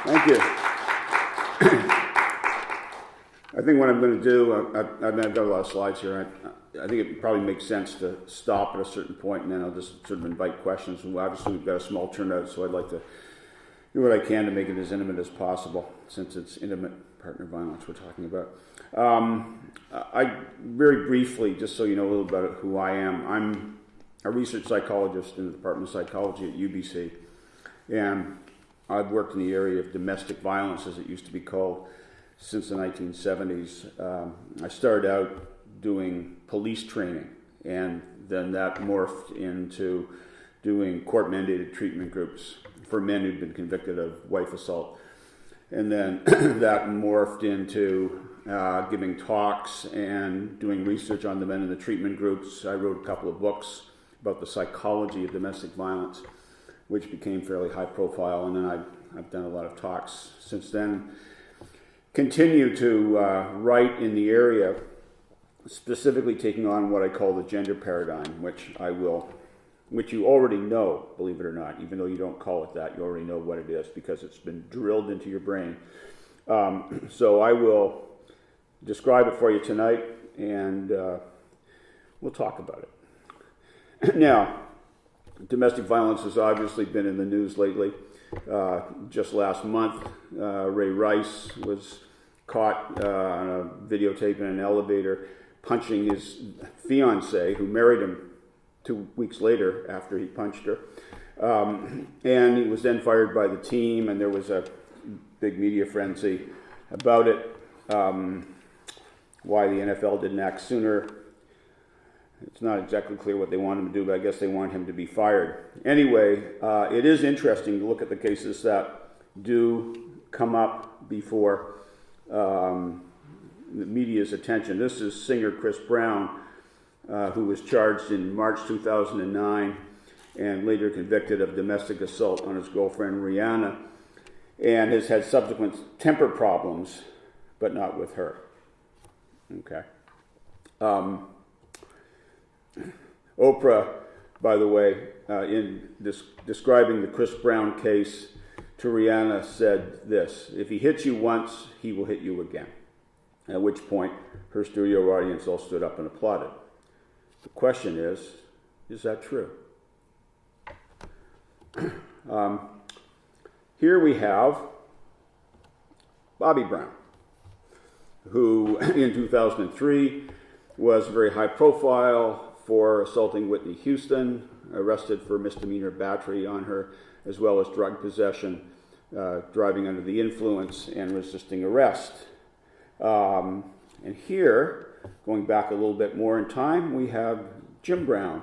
Thank you. I think what I'm going to do, I've got a lot of slides here. I think it probably makes sense to stop at a certain point, and then I'll just sort of invite questions. And obviously, we've got a small turnout, so I'd like to do what I can to make it as intimate as possible, since it's intimate partner violence we're talking about. I very briefly, just so you know a little about who I am, I'm a research psychologist in the Department of Psychology at UBC, and I've worked in the area of domestic violence, as it used to be called, since the 1970s. I started out doing police training, and then that morphed into doing court-mandated treatment groups for men who'd been convicted of wife assault. And then that morphed into giving talks and doing research on the men in the treatment groups. I wrote a couple of books about the psychology of domestic violence, which became fairly high profile, and then I've done a lot of talks since then. Continue to write in the area, specifically taking on what I call the gender paradigm, which you already know, believe it or not. Even though you don't call it that, you already know what it is because it's been drilled into your brain. So I will describe it for you tonight, and we'll talk about it. Now, domestic videos has obviously been in the news lately. Just last month, Ray Rice was caught on a videotape in an elevator punching his fiancée, who married him 2 weeks later after he punched her. And he was then fired by the team, and there was a big media frenzy about it. Why the NFL didn't act sooner, it's not exactly clear what they want him to do, but I guess they want him to be fired. Anyway, it is interesting to look at the cases that do come up before the media's attention. This is singer Chris Brown, who was charged in March 2009 and later convicted of domestic assault on his girlfriend Rihanna, and has had subsequent temper problems, but not with her. Okay. Oprah, by the way, in describing the Chris Brown case to Rihanna, said this: "If he hits you once, he will hit you again." At which point, her studio audience all stood up and applauded. The question is that true? Here we have Bobby Brown, who in 2003 was very high profile for assaulting Whitney Houston, arrested for misdemeanor battery on her, as well as drug possession, driving under the influence, and resisting arrest. And here, going back a little bit more in time, we have Jim Brown,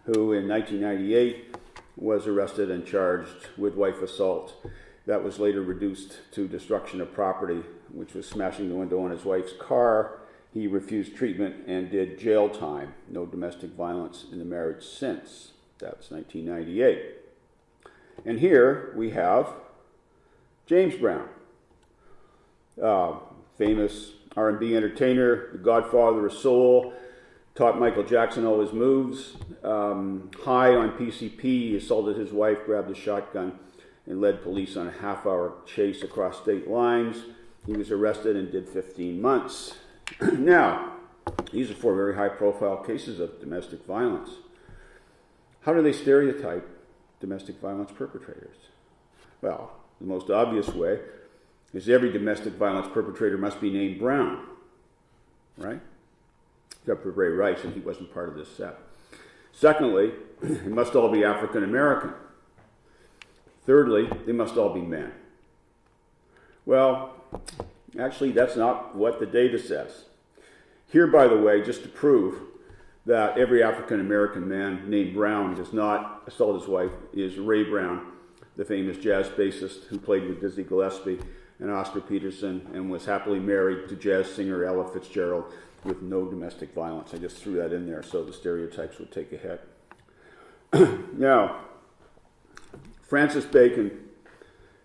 who in 1998 was arrested and charged with wife assault. That was later reduced to destruction of property, which was smashing the window on his wife's car. He refused treatment and did jail time. No domestic violence in the marriage since. That's 1998. And here we have James Brown, famous R&B entertainer, the godfather of soul, taught Michael Jackson all his moves. High on PCP, he assaulted his wife, grabbed a shotgun, and led police on a half-hour chase across state lines. He was arrested and did 15 months. Now, these are four very high-profile cases of domestic violence. How do they stereotype domestic violence perpetrators? Well, the most obvious way is every domestic violence perpetrator must be named Brown, right? Except for Ray Rice, and he wasn't part of this set. Secondly, they must all be African American. Thirdly, they must all be men. Well, actually, that's not what the data says. Here, by the way, just to prove that every African American man named Brown does not assault his wife, is Ray Brown, the famous jazz bassist who played with Dizzy Gillespie and Oscar Peterson and was happily married to jazz singer Ella Fitzgerald with no domestic violence. I just threw that in there so the stereotypes would take a hit. Now, Francis Bacon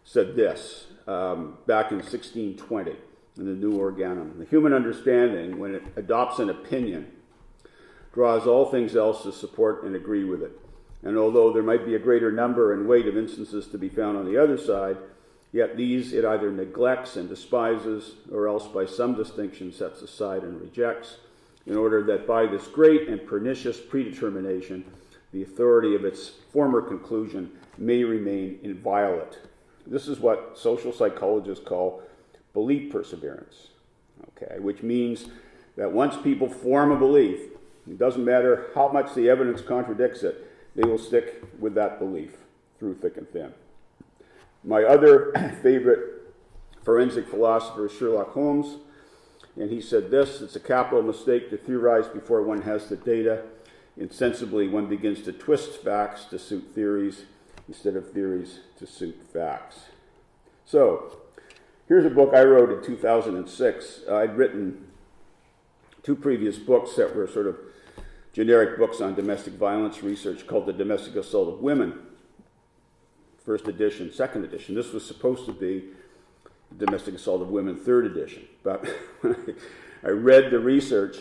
said this back in 1620 in the New Organum: "The human understanding, when it adopts an opinion, draws all things else to support and agree with it. And although there might be a greater number and weight of instances to be found on the other side, Yet these it either neglects and despises, or else by some distinction sets aside and rejects, in order that by this great and pernicious predetermination, the authority of its former conclusion may remain inviolate. This is what social psychologists call belief perseverance, okay, which means that once people form a belief, it doesn't matter how much the evidence contradicts it, they will stick with that belief through thick and thin. My other favorite forensic philosopher is Sherlock Holmes, and he said this: it's a capital mistake to theorize before one has the data. Insensibly, one begins to twist facts to suit theories instead of theories to suit facts. So, here's a book I wrote in 2006. I'd written 2 previous books that were sort of generic books on domestic violence research called The Domestic Assault of Women, first edition, second edition. This was supposed to be The Domestic Assault of Women, third edition. But when I read the research,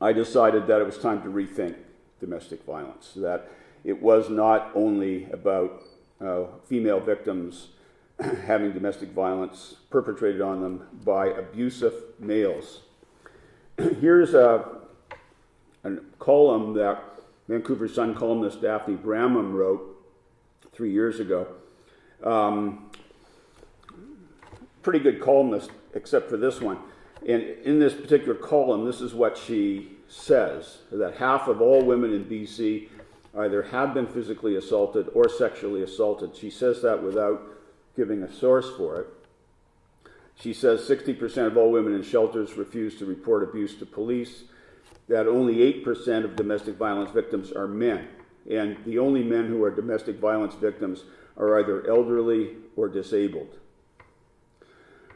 I decided that it was time to rethink domestic violence, that it was not only about female victims having domestic violence perpetrated on them by abusive males. Here's a column that Vancouver Sun columnist Daphne Bramham wrote 3 years ago. Pretty good columnist, except for this one. And in this particular column, this is what she says, that half of all women in BC either have been physically assaulted or sexually assaulted. She says that without giving a source for it. She says 60% of all women in shelters refuse to report abuse to police, that only 8% of domestic violence victims are men, and the only men who are domestic violence victims are either elderly or disabled.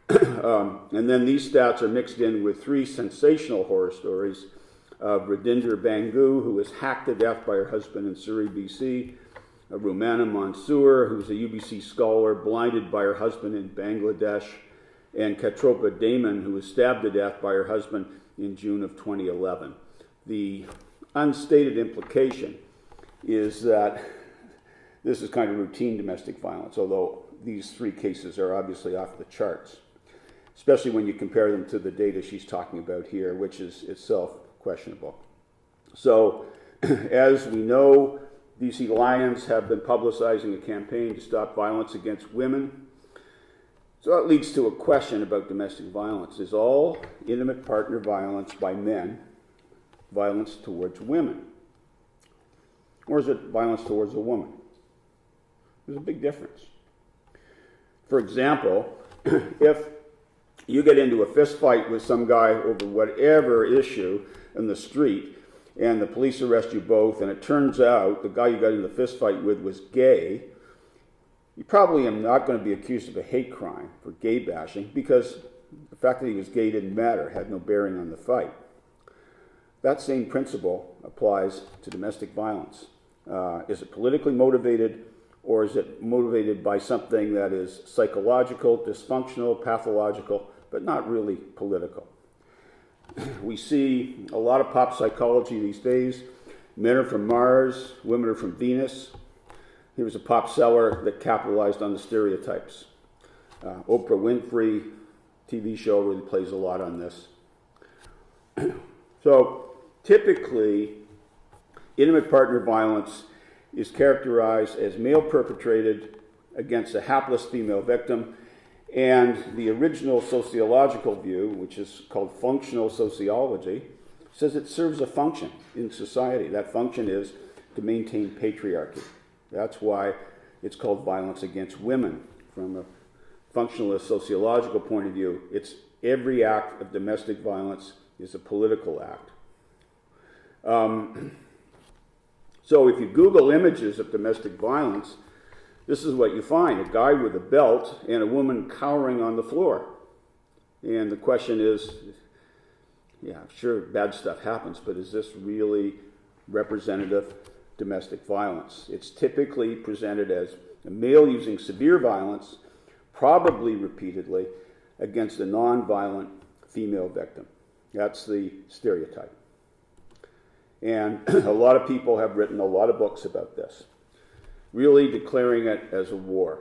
And then these stats are mixed in with 3 sensational horror stories of Radinder Bangu, who was hacked to death by her husband in Surrey, BC, Rumana Mansour, who was a UBC scholar, blinded by her husband in Bangladesh, and Katropa Damon, who was stabbed to death by her husband in June of 2011. The unstated implication is that this is kind of routine domestic violence, although these 3 cases are obviously off the charts, especially when you compare them to the data she's talking about here, which is itself questionable. So, as we know, BC Lions have been publicizing a campaign to stop violence against women. So that leads to a question about domestic violence. Is all intimate partner violence by men violence towards women? Or is it violence towards a woman? There's a big difference. For example, if you get into a fist fight with some guy over whatever issue in the street, and the police arrest you both, and it turns out the guy you got in the fist fight with was gay, you probably are not going to be accused of a hate crime for gay bashing, because the fact that he was gay didn't matter, had no bearing on the fight. That same principle applies to domestic violence. Is it politically motivated, or is it motivated by something that is psychological, dysfunctional, pathological, but not really political? We see a lot of pop psychology these days. Men are from Mars, women are from Venus. Here was a pop seller that capitalized on the stereotypes. Oprah Winfrey TV show really plays a lot on this. So typically, intimate partner violence is characterized as male perpetrated against a hapless female victim, and the original sociological view, which is called functional sociology, says it serves a function in society. That function is to maintain patriarchy. That's why it's called violence against women. From a functionalist sociological point of view, it's every act of domestic violence is a political act. So if you Google images of domestic violence, this is what you find: a guy with a belt and a woman cowering on the floor. And the question is, yeah, sure, bad stuff happens, but is this really representative domestic violence? It's typically presented as a male using severe violence, probably repeatedly, against a non-violent female victim. That's the stereotype. And a lot of people have written a lot of books about this, really declaring it as a war,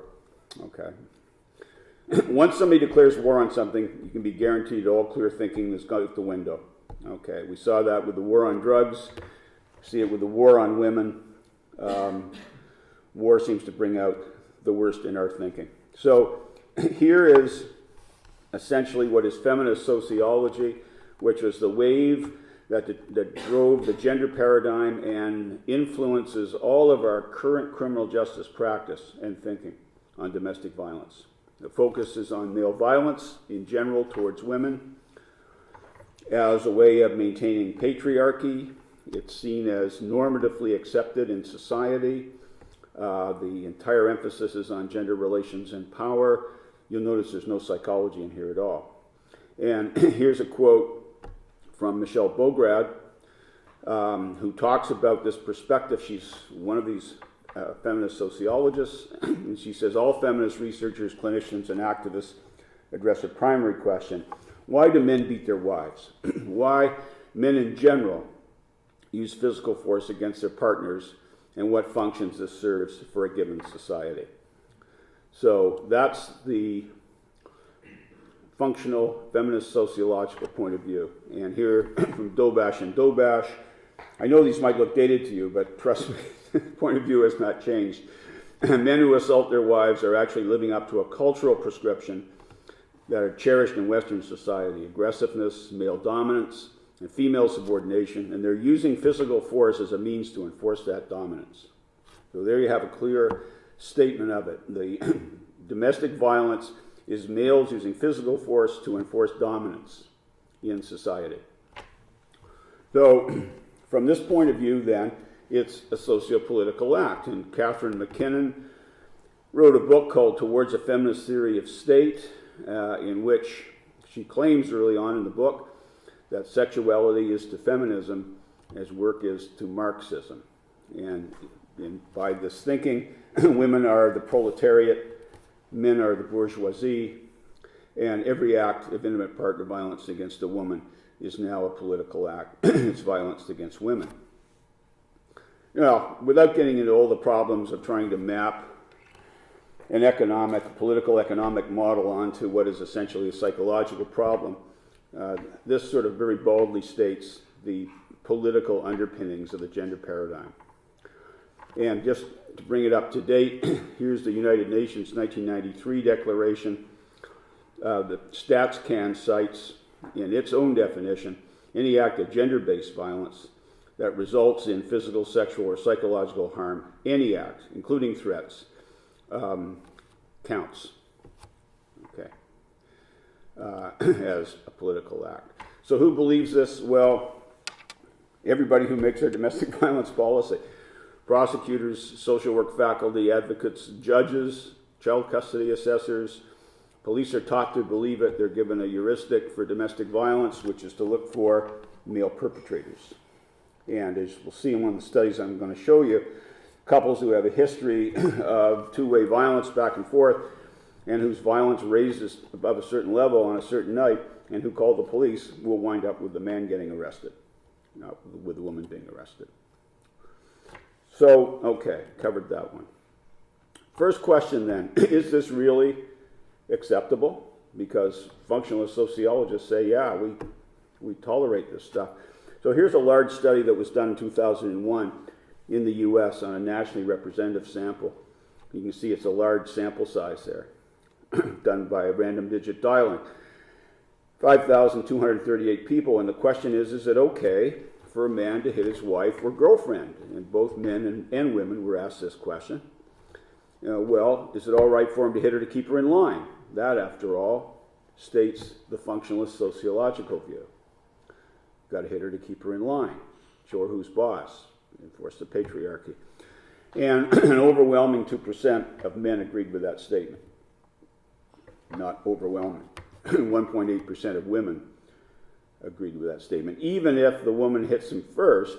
okay? Once somebody declares war on something, you can be guaranteed all clear thinking is out the window. Okay, we saw that with the war on drugs, see it with the war on women. War seems to bring out the worst in our thinking. So here is essentially what is feminist sociology, which was the wave that drove the gender paradigm and influences all of our current criminal justice practice and thinking on domestic violence. The focus is on male violence in general towards women as a way of maintaining patriarchy. It's seen as normatively accepted in society. The entire emphasis is on gender relations and power. You'll notice there's no psychology in here at all. And here's a quote from Michelle Bograd, who talks about this perspective. She's one of these feminist sociologists, and she says, all feminist researchers, clinicians, and activists address a primary question: why do men beat their wives? Why men in general use physical force against their partners, and what functions this serves for a given society? So that's the functional feminist sociological point of view. And here from Dobash and Dobash, I know these might look dated to you, but trust me, the point of view has not changed. Men who assault their wives are actually living up to a cultural prescription that are cherished in Western society: aggressiveness, male dominance, and female subordination, and they're using physical force as a means to enforce that dominance. So there you have a clear statement of it. The domestic violence is males using physical force to enforce dominance in society. So from this point of view, then, it's a socio-political act. And Catherine McKinnon wrote a book called Towards a Feminist Theory of State, in which she claims early on in the book that sexuality is to feminism as work is to Marxism. And by this thinking, women are the proletariat, men are the bourgeoisie, and every act of intimate partner violence against a woman is now a political act. It's violence against women. Now, without getting into all the problems of trying to map an political economic model onto what is essentially a psychological problem, this sort of very boldly states the political underpinnings of the gender paradigm. And just to bring it up to date, here's the United Nations 1993 declaration. The StatsCan cites, in its own definition, any act of gender-based violence that results in physical, sexual, or psychological harm, any act, including threats, counts, okay, as a political act. So who believes this? Well, everybody who makes their domestic violence policy. Prosecutors, social work faculty, advocates, judges, child custody assessors. Police are taught to believe it. They're given a heuristic for domestic violence, which is to look for male perpetrators. And as we'll see in one of the studies I'm going to show you, couples who have a history of two-way violence back and forth, and whose violence raises above a certain level on a certain night, and who call the police, will wind up with the man getting arrested, not with the woman being arrested. So, okay, covered that one. First question then, is this really acceptable? Because functionalist sociologists say, yeah, we tolerate this stuff. So here's a large study that was done in 2001 in the US on a nationally representative sample. You can see it's a large sample size there, done by a random digit dialing. 5,238 people, and the question is it okay for a man to hit his wife or girlfriend? And both men and women were asked this question. Well, is it all right for him to hit her to keep her in line? That, after all, states the functionalist sociological view. Got to hit her to keep her in line. Show her who's boss. Enforce the patriarchy. And an overwhelming 2% of men agreed with that statement. Not overwhelming. 1.8% of women agreed with that statement. Even if the woman hits him first,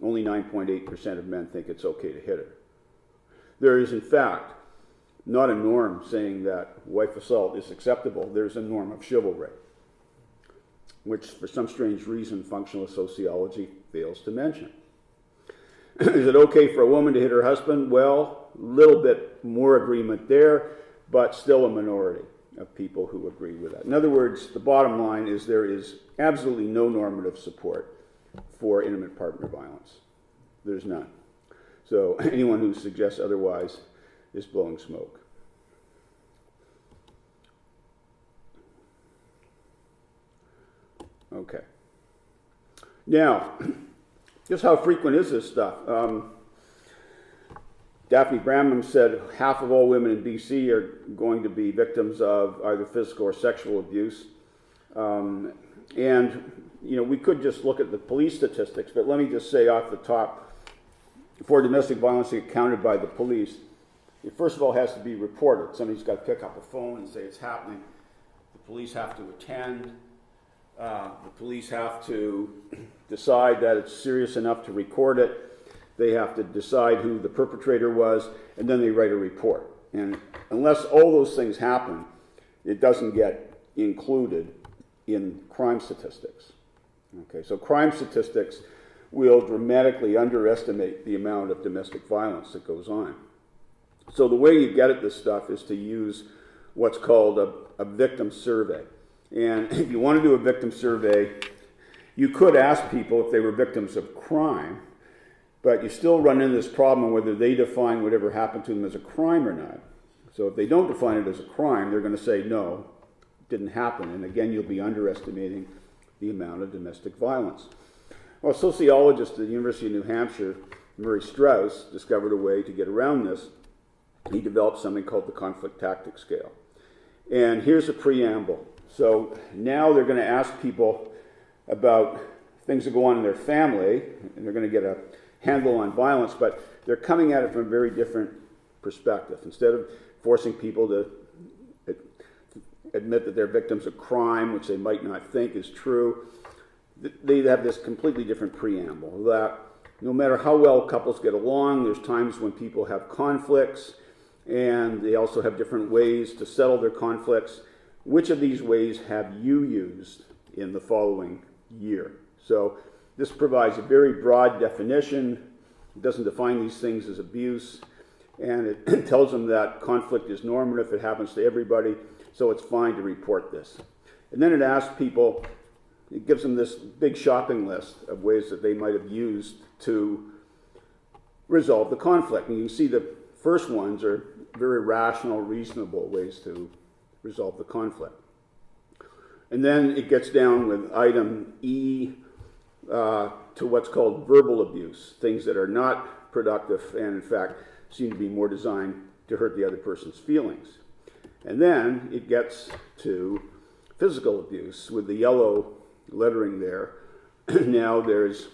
only 9.8% of men think it's okay to hit her. There is, in fact, not a norm saying that wife assault is acceptable. There's a norm of chivalry, which for some strange reason functionalist sociology fails to mention. Is it okay for a woman to hit her husband? Well, a little bit more agreement there. but still a minority of people who agree with that. In other words, the bottom line is there is absolutely no normative support for intimate partner violence. There's none. So anyone who suggests otherwise is blowing smoke. Okay. Now, just how frequent is this stuff? Daphne Bramham said half of all women in BC are going to be victims of either physical or sexual abuse. And, you know, we could just look at the police statistics, but let me just say off the top, for domestic violence to get counted by the police, it first of all has to be reported. Somebody's got to pick up a phone and say it's happening. The police have to attend. The police have to decide that it's serious enough to record it. They have to decide who the perpetrator was, and then they write a report. And unless all those things happen, it doesn't get included in crime statistics. Okay, so crime statistics will dramatically underestimate the amount of domestic violence that goes on. So the way you get at this stuff is to use what's called a victim survey. And if you want to do a victim survey, you could ask people if they were victims of crime, but you still run into this problem whether they define whatever happened to them as a crime or not. So if they don't define it as a crime, they're going to say, no, it didn't happen. And again, you'll be underestimating the amount of domestic violence. Well, a sociologist at the University of New Hampshire, Murray Strauss, discovered a way to get around this. He developed something called the conflict tactic scale. And here's a preamble. So now they're going to ask people about things that go on in their family, and they're going to get a handle on violence, but they're coming at it from a very different perspective. Instead of forcing people to admit that they're victims of crime, which they might not think is true, they have this completely different preamble, that no matter how well couples get along, there's times when people have conflicts, and they also have different ways to settle their conflicts. Which of these ways have you used in the following year? So this provides a very broad definition. It doesn't define these things as abuse, and it tells them that conflict is normative. It happens to everybody, so it's fine to report this. And then it asks people, it gives them this big shopping list of ways that they might have used to resolve the conflict. And you can see the first ones are very rational, reasonable ways to resolve the conflict. And then it gets down with item E to what's called verbal abuse, things that are not productive and in fact seem to be more designed to hurt the other person's feelings. And then it gets to physical abuse with the yellow lettering there. Now there's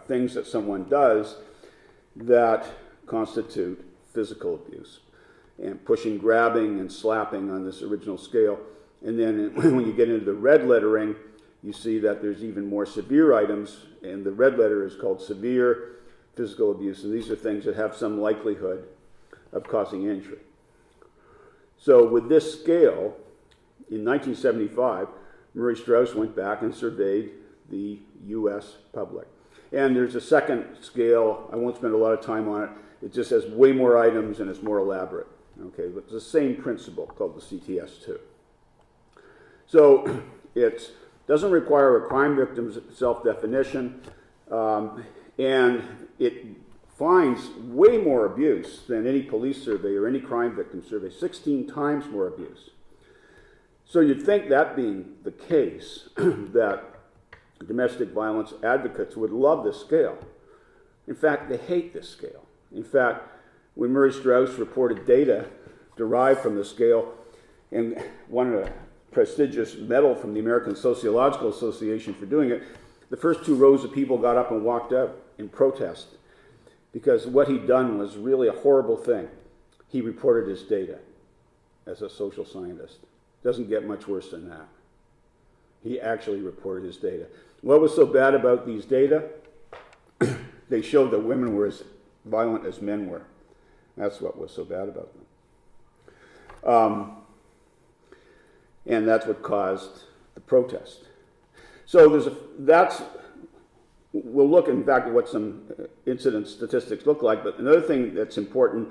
things that someone does that constitute physical abuse, and pushing, grabbing, and slapping on this original scale. And then when you get into the red lettering, you see that there's even more severe items, and the red letter is called severe physical abuse, and these are things that have some likelihood of causing injury. So with this scale, in 1975, Murray Strauss went back and surveyed the U.S. public. And there's a second scale. I won't spend a lot of time on it. It just has way more items and it's more elaborate. Okay, but it's the same principle called the CTS2. So it doesn't require a crime victim's self-definition, and it finds way more abuse than any police survey or any crime victim survey, 16 times more abuse. So you'd think, that being the case, that domestic violence advocates would love this scale. In fact, they hate this scale. In fact, when Murray Strauss reported data derived from the scale and won a prestigious medal from the American Sociological Association for doing it, the first two rows of people got up and walked out in protest because what he'd done was really a horrible thing. He reported his data as a social scientist. Doesn't get much worse than that. He actually reported his data. What was so bad about these data? They showed that women were as violent as men were. That's what was so bad about them. And that's what caused the protest. So we'll look in fact at what some incident statistics look like, but another thing that's important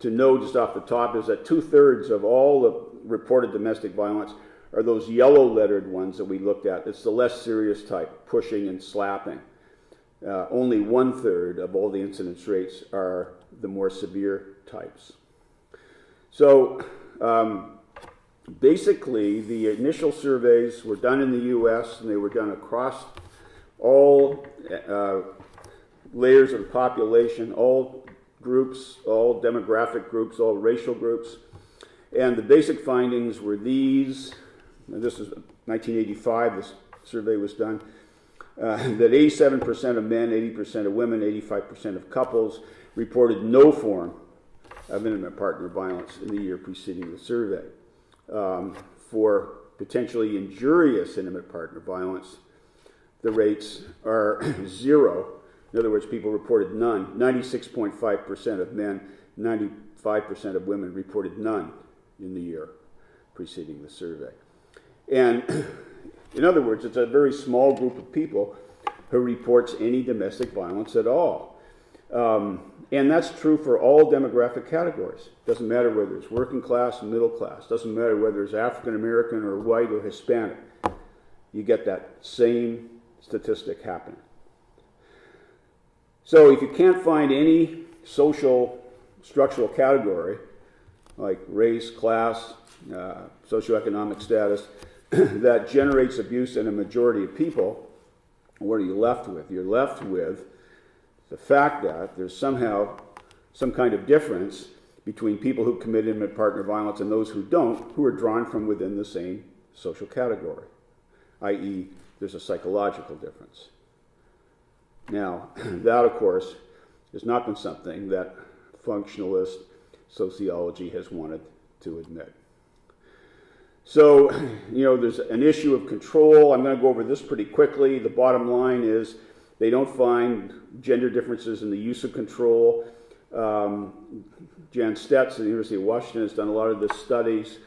to know just off the top is that 2/3 of all the reported domestic violence are those yellow lettered ones that we looked at. It's the less serious type, pushing and slapping. Only 1/3 of all the incidence rates are the more severe types. So basically, the initial surveys were done in the U.S. and they were done across all layers of the population, all groups, all demographic groups, all racial groups. And the basic findings were these. And this is 1985, this survey was done. That 87% of men, 80% of women, 85% of couples reported no form of intimate partner violence in the year preceding the survey. For potentially injurious intimate partner violence, the rates are 0. In other words, people reported none. 96.5% of men, 95% of women reported none in the year preceding the survey. And in other words, it's a very small group of people who reports any domestic violence at all. And that's true for all demographic categories. Doesn't matter whether it's working class, middle class. Doesn't matter whether it's African American or white or Hispanic. You get that same statistic happening. So if you can't find any social structural category, like race, class, socioeconomic status, that generates abuse in a majority of people, what are you left with? You're left with the fact that there's somehow some kind of difference between people who commit intimate partner violence and those who don't, who are drawn from within the same social category, i.e., there's a psychological difference. Now, that, of course, has not been something that functionalist sociology has wanted to admit. So, there's an issue of control. I'm going to go over this pretty quickly. The bottom line is they don't find gender differences in the use of control. Jan Stetz at the University of Washington has done a lot of these studies.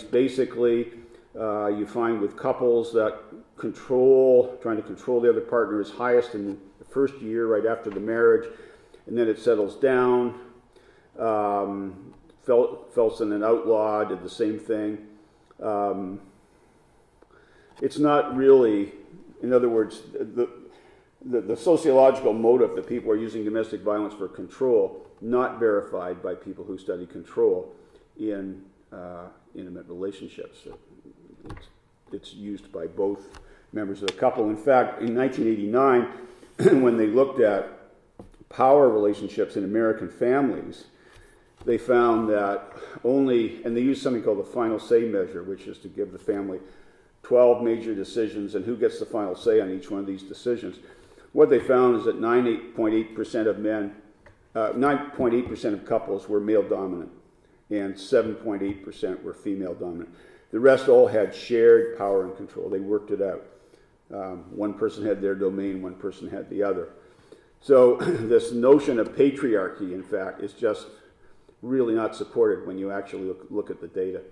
Basically, you find with couples that trying to control the other partner is highest in the first year, right after the marriage, and then it settles down. Felsen and Outlaw did the same thing. It's not really, in other words, the sociological motive that people are using domestic violence for control, not verified by people who study control in intimate relationships. It's used by both members of the couple. In fact, in 1989, when they looked at power relationships in American families, they found that and they used something called the final say measure, which is to give the family 12 major decisions and who gets the final say on each one of these decisions. What they found is that 9.8% of couples were male dominant and 7.8% were female dominant. The rest all had shared power and control. They worked it out. One person had their domain, one person had the other. So this notion of patriarchy, in fact, is just really not supported when you actually look at the data.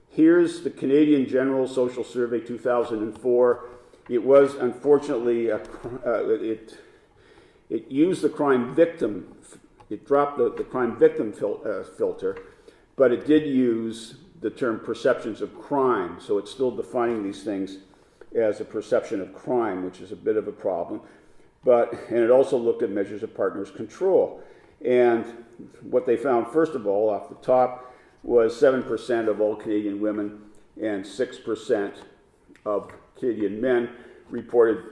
Here's the Canadian General Social Survey 2004. It was, unfortunately, it used the crime victim, it dropped the crime victim filter, but it did use the term perceptions of crime, so it's still defining these things as a perception of crime, which is a bit of a problem. And it also looked at measures of partners' control. And what they found, first of all, off the top, was 7% of all Canadian women and 6% of Canadian men reported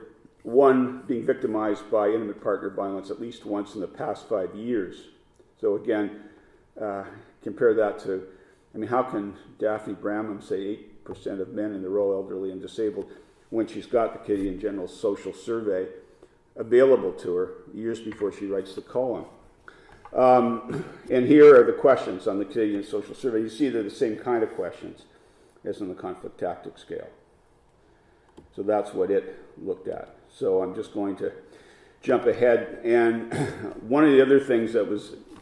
being victimized by intimate partner violence at least once in the past 5 years. So again, compare that to, how can Daphne Bramham say 8% of men in the row, elderly and disabled, when she's got the Canadian General Social Survey available to her years before she writes the column? And here are the questions on the Canadian Social Survey. You see they're the same kind of questions as on the conflict tactic scale. So that's what it looked at. So I'm just going to jump ahead. And one of the other things that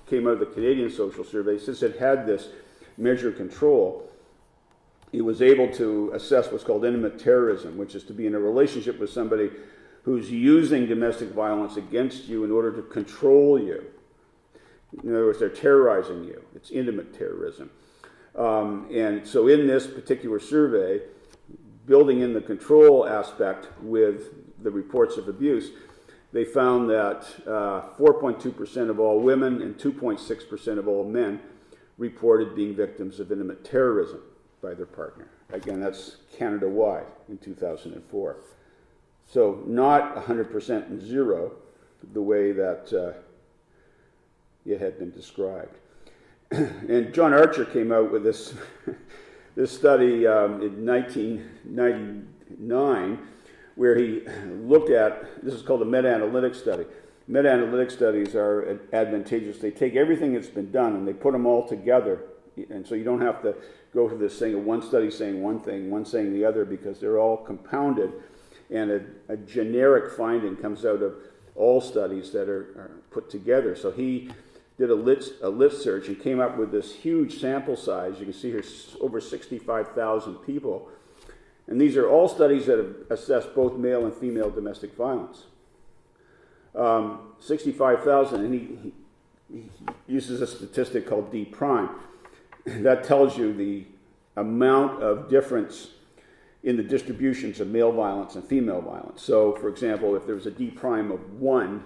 came out of the Canadian Social Survey, since it had this measure of control, it was able to assess what's called intimate terrorism, which is to be in a relationship with somebody who's using domestic violence against you in order to control you. In other words, they're terrorizing you. It's intimate terrorism. And so in this particular survey, building in the control aspect with the reports of abuse, they found that 4.2% of all women and 2.6% of all men reported being victims of intimate terrorism by their partner. Again, that's Canada-wide in 2004. So not 100% and zero, the way that it had been described. And John Archer came out with this study in 1999, where he looked at, this is called a meta-analytic study. Meta-analytic studies are advantageous. They take everything that's been done and they put them all together. And so you don't have to go through this thing of one study saying one thing, one saying the other, because they're all compounded. And a generic finding comes out of all studies that are put together. So he did a lit search and came up with this huge sample size. You can see here over 65,000 people. And these are all studies that have assessed both male and female domestic violence. 65,000, and he uses a statistic called D prime. That tells you the amount of difference in the distributions of male violence and female violence. So, for example, if there was a D prime of 1,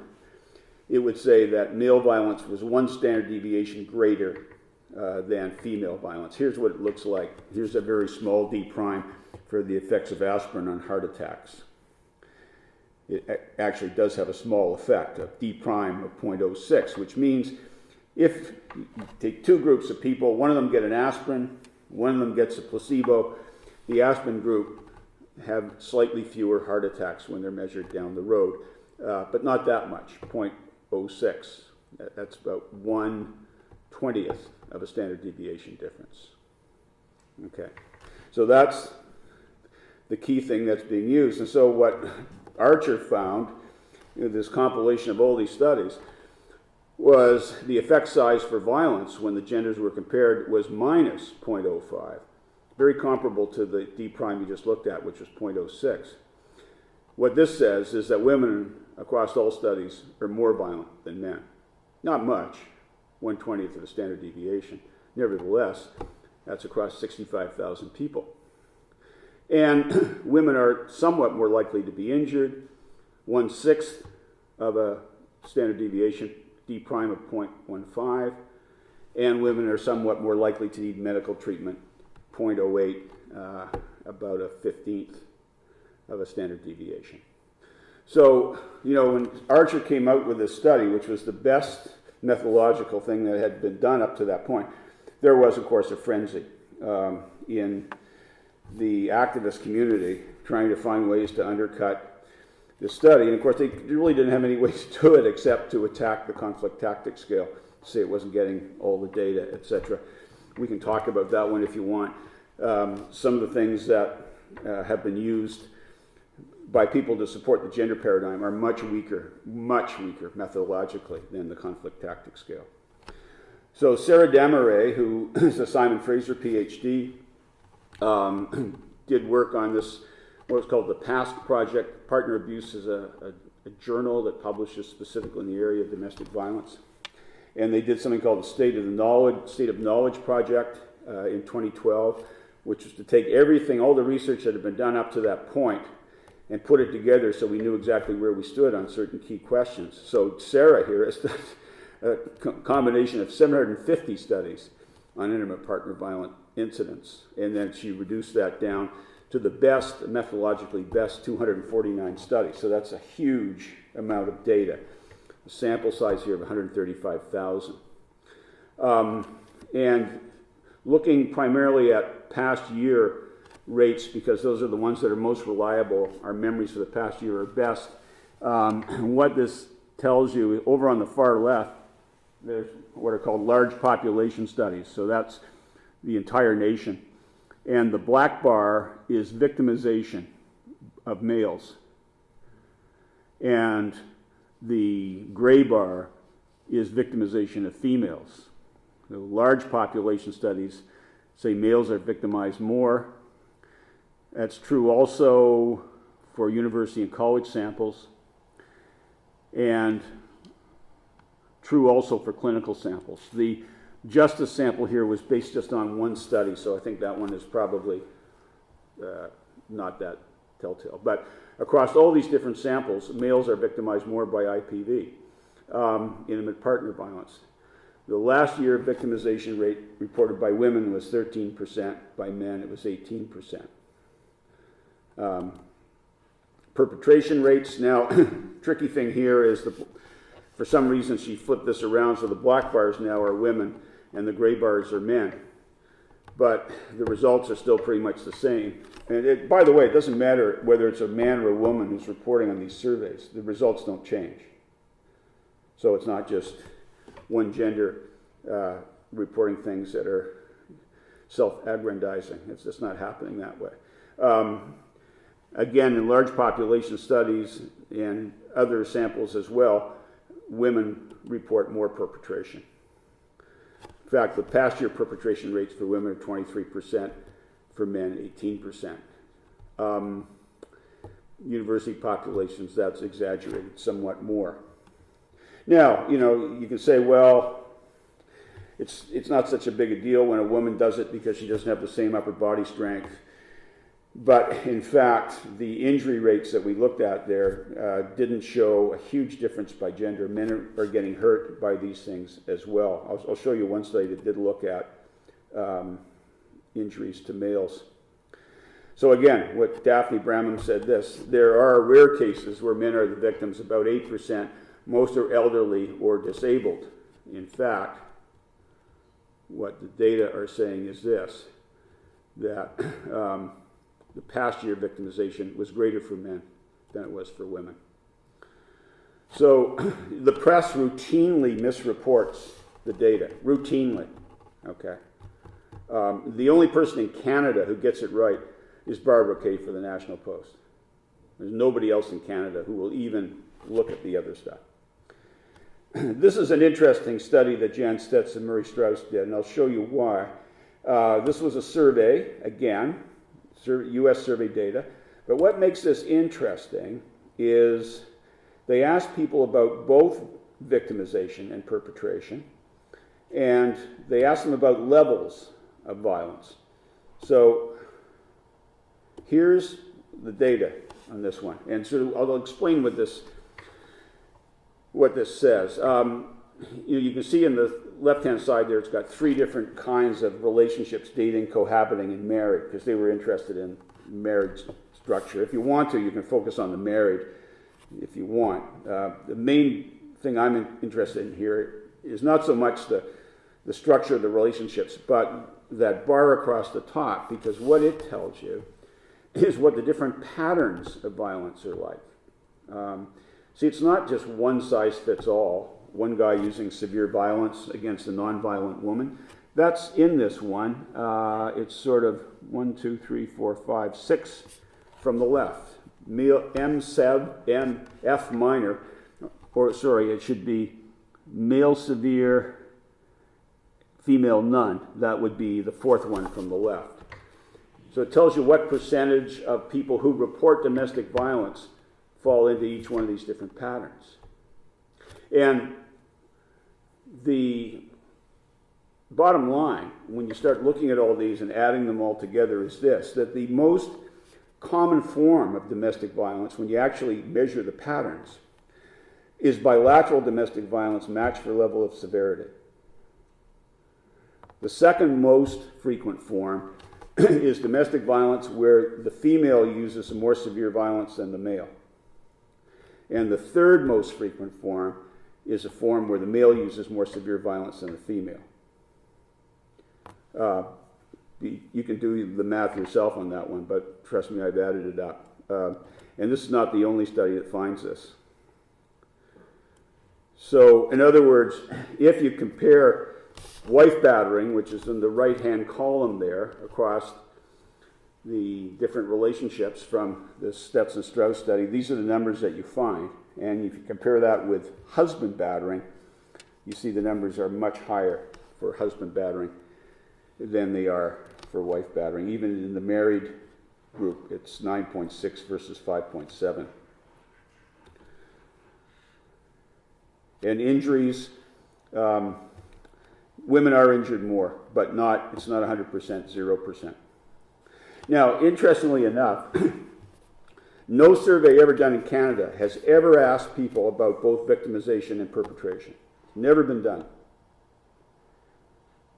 it would say that male violence was 1 standard deviation greater than female violence. Here's what it looks like. Here's a very small D prime for the effects of aspirin on heart attacks. It actually does have a small effect, a D prime of 0.06, which means if you take two groups of people, one of them get an aspirin, one of them gets a placebo, the aspirin group have slightly fewer heart attacks when they're measured down the road, but not that much, 0.06. That's about 1/20th of a standard deviation difference. Okay, so that's the key thing that's being used. And so what Archer found, this compilation of all these studies, was the effect size for violence when the genders were compared was minus 0.05. Very comparable to the D prime you just looked at, which was 0.06. What this says is that women across all studies are more violent than men. Not much, 1/20th of a standard deviation. Nevertheless, that's across 65,000 people. And women are somewhat more likely to be injured, 1/6 of a standard deviation, D prime of 0.15, and women are somewhat more likely to need medical treatment, 0.08, about a 15th of a standard deviation. So, when Archer came out with this study, which was the best methodological thing that had been done up to that point, there was, of course, a frenzy in the activist community trying to find ways to undercut the study. And of course, they really didn't have any ways to do it except to attack the conflict tactics scale, say it wasn't getting all the data, etc. We can talk about that one if you want. Some of the things that have been used by people to support the gender paradigm are much weaker methodologically than the conflict tactics scale. So Sarah Demarais, who is a Simon Fraser PhD, did work on this, what's called the PAST project. Partner Abuse is a journal that publishes specifically in the area of domestic violence. And they did something called the State of Knowledge project in 2012, which was to take everything, all the research that had been done up to that point, and put it together so we knew exactly where we stood on certain key questions. So Sarah here has done a combination of 750 studies on intimate partner violent incidents, and then she reduced that down to the methodologically best 249 studies. So that's a huge amount of data. A sample size here of 135,000. And looking primarily at past year rates, because those are the ones that are most reliable, our memories for the past year are best. What this tells you, over on the far left, there's what are called large population studies. So that's the entire nation. And the black bar is victimization of males. And the gray bar is victimization of females. The large population studies say males are victimized more. That's true also for university and college samples, and true also for clinical samples. The justice sample here was based just on one study, so I think that one is probably not that telltale. But across all these different samples, males are victimized more by IPV, intimate partner violence. The last year victimization rate reported by women was 13%, by men it was 18%. Perpetration rates, now, tricky thing here is for some reason she flipped this around, so the black bars now are women and the gray bars are men. But the results are still pretty much the same. And by the way, it doesn't matter whether it's a man or a woman who's reporting on these surveys. The results don't change. So it's not just one gender reporting things that are self-aggrandizing. It's just not happening that way. Again, in large population studies and other samples as well, women report more perpetration. In fact, the past year perpetration rates for women are 23%, for men 18%. University populations, that's exaggerated somewhat more. Now, you can say, well, it's not such a big a deal when a woman does it because she doesn't have the same upper body strength. But in fact, the injury rates that we looked at there didn't show a huge difference by gender. Men are getting hurt by these things as well. I'll show you one study that did look at injuries to males. So again, what Daphne Bramham said this, there are rare cases where men are the victims, about 8%. Most are elderly or disabled. In fact, what the data are saying is this, that the past year victimization was greater for men than it was for women. So the press routinely misreports the data, routinely, okay? The only person in Canada who gets it right is Barbara Kay for the National Post. There's nobody else in Canada who will even look at the other stuff. This is an interesting study that Jan Stetz and Murray Strauss did, and I'll show you why. This was a survey, again, U.S. survey data. But what makes this interesting is they asked people about both victimization and perpetration, and they asked them about levels of violence. So here's the data on this one. And so I'll explain what this says. You can see in the left-hand side there, it's got three different kinds of relationships: dating, cohabiting, and married, because they were interested in marriage structure. If you want to, you can focus on the married if you want. The main thing I'm interested in here is not so much the structure of the relationships, but that bar across the top, because what it tells you is what the different patterns of violence are like. See, it's not just one size fits all, one guy using severe violence against a non-violent woman. That's in this one. It's sort of 1, 2, 3, 4, 5, 6 from the left. M sub, M, F minor, or sorry, it should be male severe, female none. That would be the fourth one from the left. So it tells you what percentage of people who report domestic violence fall into each one of these different patterns. And the bottom line, when you start looking at all these and adding them all together, is this, that the most common form of domestic violence, when you actually measure the patterns, is bilateral domestic violence matched for level of severity. The second most frequent form is domestic violence where the female uses more severe violence than the male. And the third most frequent form is a form where the male uses more severe violence than the female. You can do the math yourself on that one, but trust me, I've added it up. And this is not the only study that finds this. So, in other words, if you compare wife battering, which is in the right-hand column there, across the different relationships from the Stetz and Strauss study, these are the numbers that you find. And if you compare that with husband battering, you see the numbers are much higher for husband battering than they are for wife battering. Even in the married group. It's 9.6 versus 5.7. And injuries, women are injured more, but it's not 100%, 0%. Now, interestingly enough, no survey ever done in Canada has ever asked people about both victimization and perpetration. Never been done.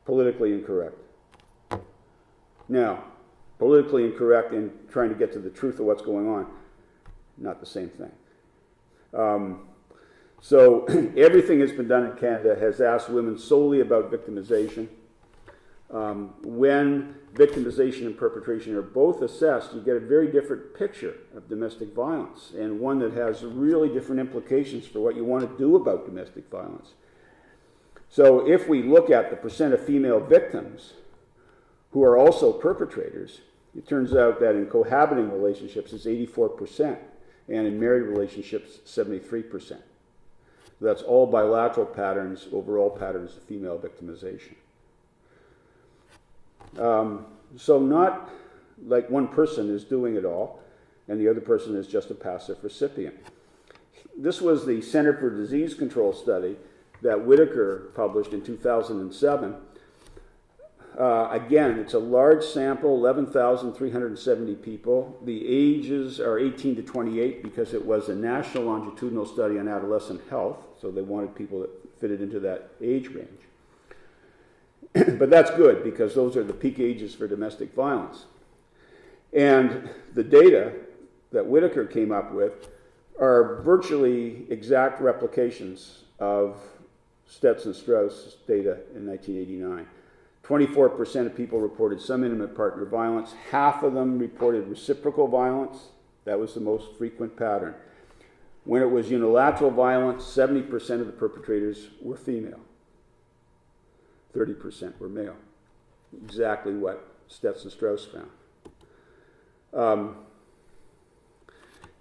Politically incorrect. Now, politically incorrect in trying to get to the truth of what's going on, not the same thing. So everything that's been done in Canada has asked women solely about victimization. When victimization and perpetration are both assessed, you get a very different picture of domestic violence, and one that has really different implications for what you want to do about domestic violence. So if we look at the percent of female victims who are also perpetrators, it turns out that in cohabiting relationships it's 84%, and in married relationships 73%. That's all bilateral patterns, overall patterns of female victimization. So not like one person is doing it all and the other person is just a passive recipient. This was the Center for Disease Control study that Whitaker published in 2007. Again, it's a large sample, 11,370 people. The ages are 18 to 28 because it was a national longitudinal study on adolescent health, so they wanted people that fitted into that age range. But that's good because those are the peak ages for domestic violence. And the data that Whitaker came up with are virtually exact replications of Stetson-Strauss data in 1989. 24% of people reported some intimate partner violence. Half of them reported reciprocal violence. That was the most frequent pattern. When it was unilateral violence, 70% of the perpetrators were female. 30% were male. Exactly what Stetson-Strauss found.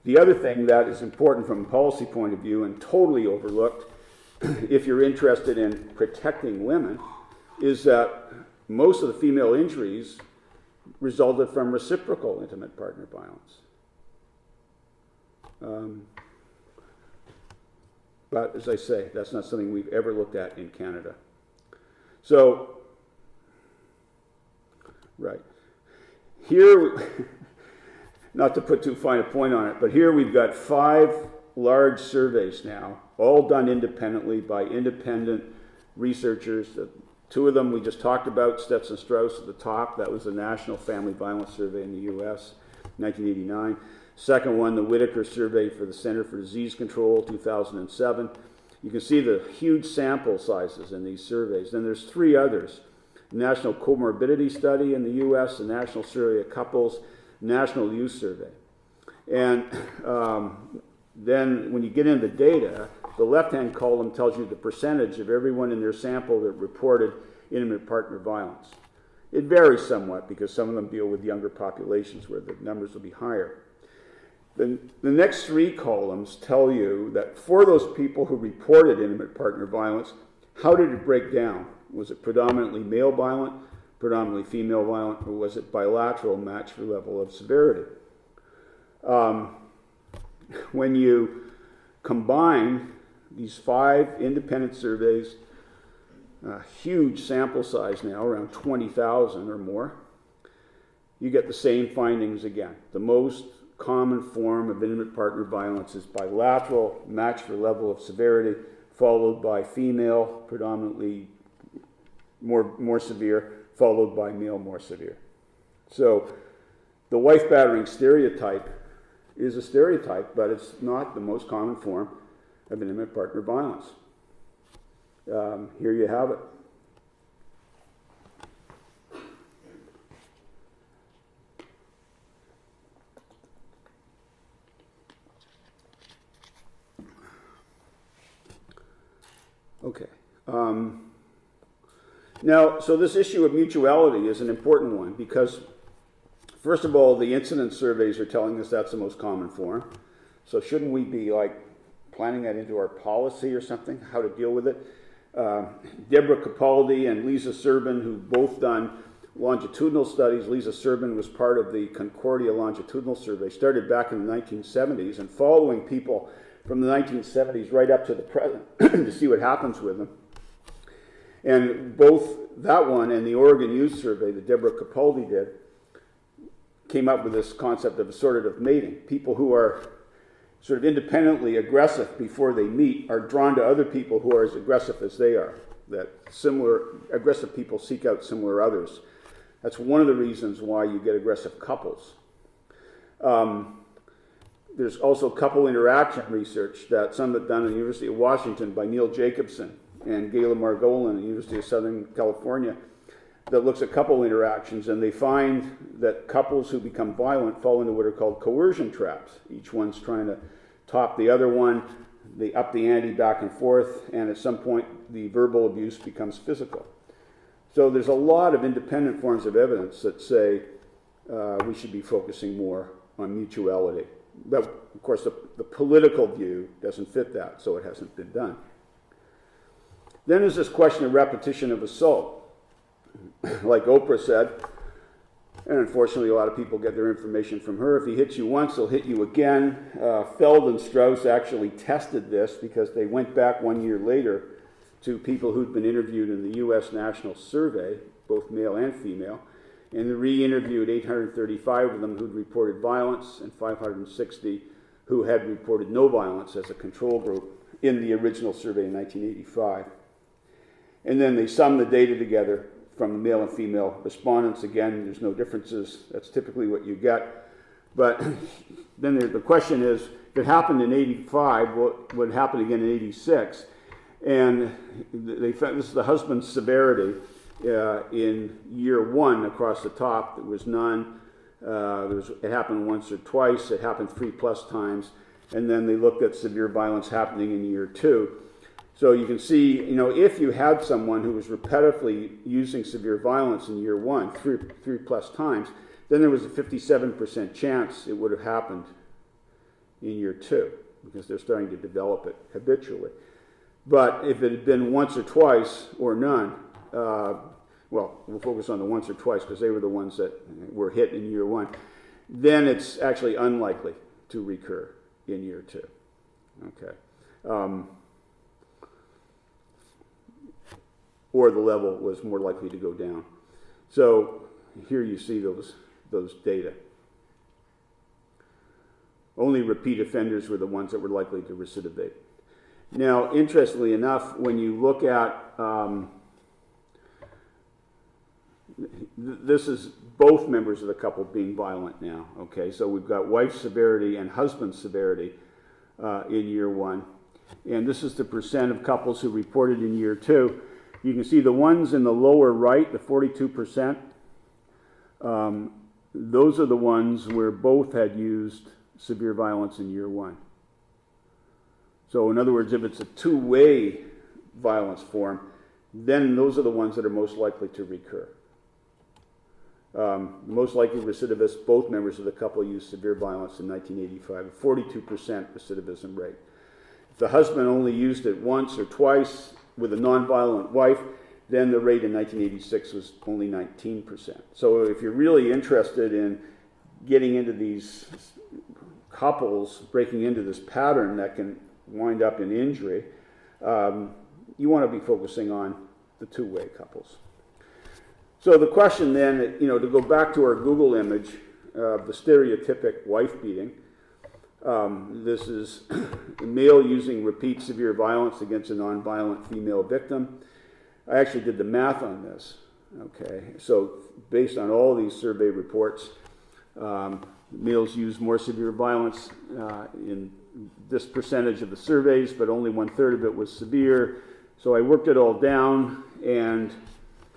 The other thing that is important from a policy point of view and totally overlooked, if you're interested in protecting women, is that most of the female injuries resulted from reciprocal intimate partner violence. But as I say, that's not something we've ever looked at in Canada. So, right. Here, not to put too fine a point on it, but here we've got 5 large surveys now, all done independently by independent researchers. 2 of them we just talked about, Stetson-Strauss at the top. That was the National Family Violence Survey in the U.S., 1989. Second one, the Whitaker Survey for the Center for Disease Control, 2007. You can see the huge sample sizes in these surveys. Then there's 3 others. National Comorbidity Study in the U.S., the National Survey of Couples, National Youth Survey. And then when you get into the data, the left-hand column tells you the percentage of everyone in their sample that reported intimate partner violence. It varies somewhat because some of them deal with younger populations where the numbers will be higher. The next 3 columns tell you that for those people who reported intimate partner violence, how did it break down? Was it predominantly male violent, predominantly female violent, or was it bilateral match for level of severity? When you combine these 5 independent surveys, a huge sample size now, around 20,000 or more, you get the same findings again. The most common form of intimate partner violence is bilateral match for level of severity, followed by female, predominantly more severe, followed by male, more severe. So the wife battering stereotype is a stereotype, but it's not the most common form of intimate partner violence. Here you have it. Okay. Now, so this issue of mutuality is an important one because, first of all, the incidence surveys are telling us that's the most common form. So shouldn't we be planning that into our policy or something, how to deal with it? Deborah Capaldi and Lisa Serban, who've both done longitudinal studies. Lisa Serban was part of the Concordia longitudinal survey, started back in the 1970s, and following people from the 1970s right up to the present to see what happens with them. And both that one and the Oregon Youth Survey that Deborah Capaldi did came up with this concept of assortative mating. People who are sort of independently aggressive before they meet are drawn to other people who are as aggressive as they are. That similar aggressive people seek out similar others. That's one of the reasons why you get aggressive couples. There's also couple interaction research that some have done at the University of Washington by Neil Jacobson and Gayla Margolin at the University of Southern California that looks at couple interactions, and they find that couples who become violent fall into what are called coercion traps. Each one's trying to top the other one, they up the ante back and forth, and at some point the verbal abuse becomes physical. So there's a lot of independent forms of evidence that say we should be focusing more on mutuality. But of course the political view doesn't fit that, so it hasn't been done. Then there's this question of repetition of assault. Like Oprah said, and unfortunately a lot of people get their information from her, if he hits you once, he'll hit you again. Feld and Strauss actually tested this because they went back 1 year later to people who'd been interviewed in the U.S. National Survey, both male and female, and they re-interviewed 835 of them who'd reported violence and 560 who had reported no violence as a control group in the original survey in 1985. And then they summed the data together from the male and female respondents. Again, there's no differences. That's typically what you get. But then the question is, if it happened in 85, what would happen again in 86? And they found this is the husband's severity in year one across the top. There was none. It happened once or twice. It happened 3+ times. And then they looked at severe violence happening in year two. So you can see, if you had someone who was repetitively using severe violence in year one, 3+ times, then there was a 57% chance it would have happened in year two, because they're starting to develop it habitually. But if it had been once or twice or none, well, we'll focus on the once or twice because they were the ones that were hit in year one, then it's actually unlikely to recur in year two. Okay. Or the level was more likely to go down. So here you see those data. Only repeat offenders were the ones that were likely to recidivate. Now, interestingly enough, when you look at, this is both members of the couple being violent now, okay? So we've got wife severity and husband severity in year one. And this is the percent of couples who reported in year two. You can see the ones in the lower right, the 42%, those are the ones where both had used severe violence in year one. So in other words, if it's a two-way violence form, then those are the ones that are most likely to recur. Most likely recidivists, both members of the couple used severe violence in 1985, a 42% recidivism rate. If the husband only used it once or twice with a nonviolent wife, then the rate in 1986 was only 19%. So if you're really interested in getting into these couples, breaking into this pattern that can wind up in injury, you want to be focusing on the two-way couples. So the question then, to go back to our Google image of the stereotypic wife beating, this is a male using repeat severe violence against a nonviolent female victim. I actually did the math on this. Okay, so based on all these survey reports, males use more severe violence in this percentage of the surveys, but only 1/3 of it was severe. So I worked it all down, and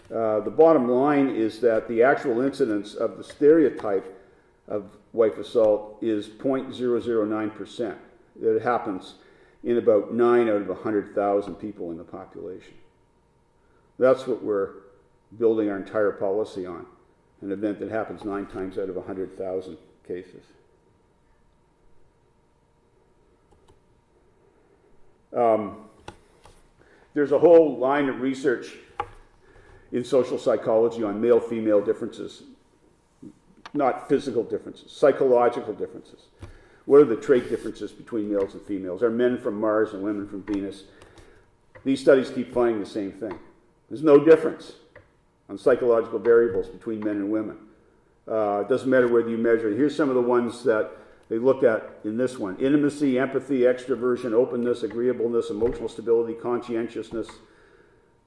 the bottom line is that the actual incidence of the stereotype of wife assault is 0.009%. It happens in about 9 out of 100,000 people in the population. That's what we're building our entire policy on, an event that happens 9 times out of 100,000 cases. There's a whole line of research in social psychology on male-female differences, not physical differences, psychological differences. What are the trait differences between males and females? Are men from Mars and women from Venus? These studies keep finding the same thing. There's no difference on psychological variables between men and women. It doesn't matter whether you measure it. Here's some of the ones that they looked at in this one. Intimacy, empathy, extroversion, openness, agreeableness, emotional stability, conscientiousness.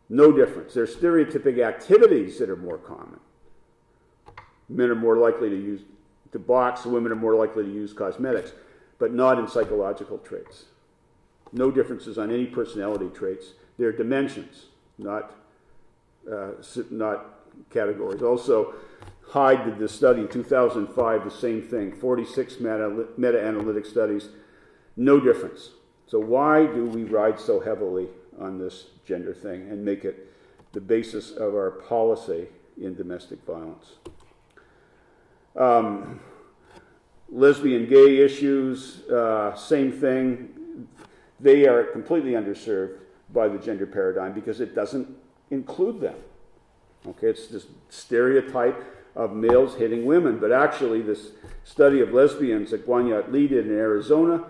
No difference. There's stereotypic activities that are more common. Men are more likely to box, women are more likely to use cosmetics, but not in psychological traits. No differences on any personality traits. They're dimensions, not categories. Also, Hyde did this study in 2005, the same thing, 46 meta-analytic studies, no difference. So why do we ride so heavily on this gender thing and make it the basis of our policy in domestic violence? Lesbian, gay issues, same thing. They are completely underserved by the gender paradigm because it doesn't include them. Okay, it's this stereotype of males hitting women, but actually this study of lesbians that Guanyat Lee did in Arizona,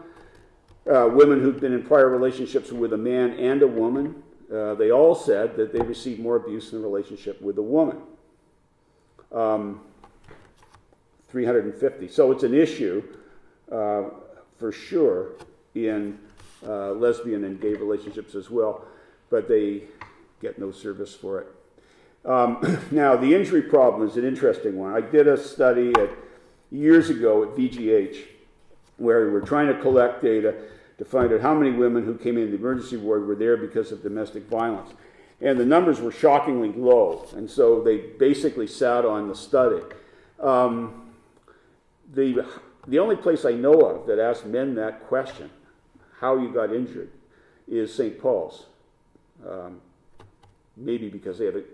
women who'd been in prior relationships with a man and a woman, they all said that they received more abuse in a relationship with a woman. 350. So it's an issue for sure in lesbian and gay relationships as well, but they get no service for it. Now, the injury problem is an interesting one. I did a study years ago at VGH where we were trying to collect data to find out how many women who came into the emergency ward were there because of domestic violence. And the numbers were shockingly low, and so they basically sat on the study. The only place I know of that asked men that question, how you got injured, is St. Paul's. Maybe because they have a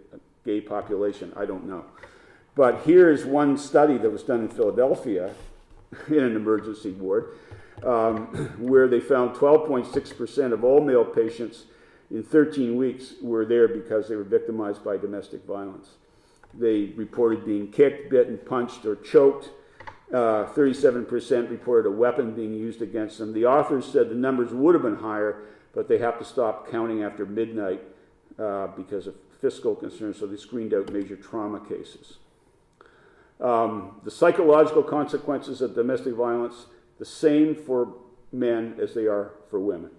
gay population, I don't know. But here's one study that was done in Philadelphia in an emergency ward where they found 12.6% of all male patients in 13 weeks were there because they were victimized by domestic violence. They reported being kicked, bitten, punched, or choked. 37% reported a weapon being used against them. The authors said the numbers would have been higher, but they have to stop counting after midnight because of fiscal concerns, so they screened out major trauma cases. The psychological consequences of domestic violence, the same for men as they are for women.